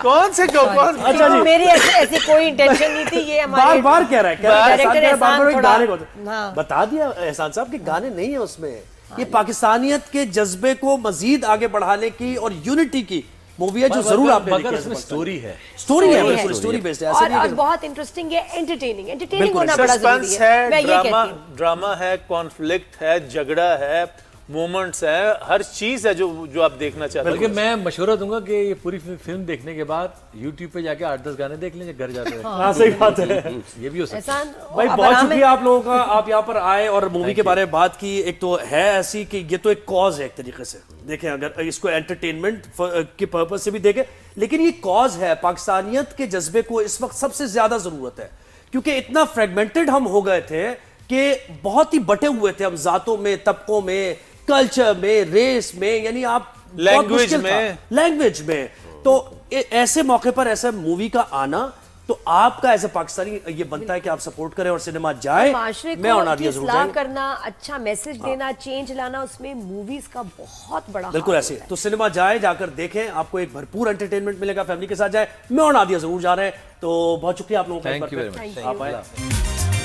[SPEAKER 5] कौन से कौन
[SPEAKER 2] अच्छा जी।
[SPEAKER 1] मेरी ऐसी कोई इंटेंशन नहीं थी, ये हमारे
[SPEAKER 2] बार-बार कह रहा है
[SPEAKER 1] डायरेक्टर
[SPEAKER 2] एहसान कह रहा है, बार-बार
[SPEAKER 1] एहसान
[SPEAKER 2] गाने को
[SPEAKER 1] थोड़ा- हाँ।
[SPEAKER 2] बता दिया एहसान साहब कि गाने नहीं है उसमें। ये पाकिस्तानियत के जज्बे को मजीद आगे बढ़ाने की और यूनिटी की मूवी है जो जरूर आपने
[SPEAKER 3] मगर
[SPEAKER 2] देखी है।
[SPEAKER 3] उसमें स्टोरी है।
[SPEAKER 2] स्टोरी है,
[SPEAKER 1] स्टोरी
[SPEAKER 2] बिल्कुल
[SPEAKER 1] है।
[SPEAKER 2] स्टोरी बेस्ड है, ऐसे
[SPEAKER 1] और
[SPEAKER 2] नहीं है कि-
[SPEAKER 1] बहुत इंटरेस्टिंग है, एंटरटेनिंग
[SPEAKER 2] बिल्कुल,
[SPEAKER 1] होना बड़ा जरूरी
[SPEAKER 5] सस्पेंस
[SPEAKER 1] है, मैं
[SPEAKER 5] है,
[SPEAKER 1] ये कहती
[SPEAKER 5] ड्रामा
[SPEAKER 1] हूँ।
[SPEAKER 5] ड्रामा है, कॉन्फ्लिक्ट है, झगड़ा है, मोमेंट्स है, हर चीज है जो आप देखना चाहते
[SPEAKER 3] बल्कि
[SPEAKER 5] हो।
[SPEAKER 3] मैं मशवरा दूंगा कि ये पूरी फिल्म देखने के बाद YouTube पे जाके 8-10 गाने देख लेंगे घर जाते हुए।
[SPEAKER 2] हाँ सही बात है
[SPEAKER 3] ये भी हो सकता है।
[SPEAKER 1] एहसान
[SPEAKER 2] भाई।
[SPEAKER 1] अब
[SPEAKER 2] बहुत
[SPEAKER 1] आराम है।
[SPEAKER 2] शुक्रिया आप लोगों का, आप यहाँ पर आए और मूवी के बारे में बात की। एक तो है ऐसी कि ये तो एक कॉज है एक तरीके से, देखें अगर इसको एंटरटेनमेंट के पर्पज से भी देखें, लेकिन ये कॉज है। पाकिस्तानियत के जज्बे को इस वक्त सबसे ज्यादा जरूरत है, क्योंकि इतना फ्रेगमेंटेड हम हो गए थे कि बहुत ही बटे हुए थे हम, जातों में, तबकों में, कल्चर में, रेस में, यानी आप
[SPEAKER 5] लैंग्वेज में,
[SPEAKER 2] लैंग्वेज में। तो ऐसे मौके पर ऐसा मूवी का आना, तो आपका ऐसे पाकिस्तानी ये बनता है कि आप सपोर्ट करें और सिनेमा जाए।
[SPEAKER 1] माशरे
[SPEAKER 2] मैं और
[SPEAKER 1] को
[SPEAKER 2] नादिया जरूर
[SPEAKER 1] इस्लाह
[SPEAKER 2] जाएंगे।
[SPEAKER 1] करना, अच्छा मैसेज देना, चेंज लाना, उसमें मूवीज का बहुत बड़ा
[SPEAKER 2] बिल्कुल
[SPEAKER 1] हाथ
[SPEAKER 2] ऐसे
[SPEAKER 1] होता है।
[SPEAKER 2] तो सिनेमा जाए, जाकर देखें, आपको एक भरपूर एंटरटेनमेंट मिलेगा। फैमिली के साथ जाए, मैं और नादिया जरूर जा रहे हैं। तो बहुत शुक्रिया आप लोगों का एक
[SPEAKER 3] थैंक यू
[SPEAKER 2] बार
[SPEAKER 3] वेरी
[SPEAKER 2] फिर।
[SPEAKER 3] मच।
[SPEAKER 2] आप आए।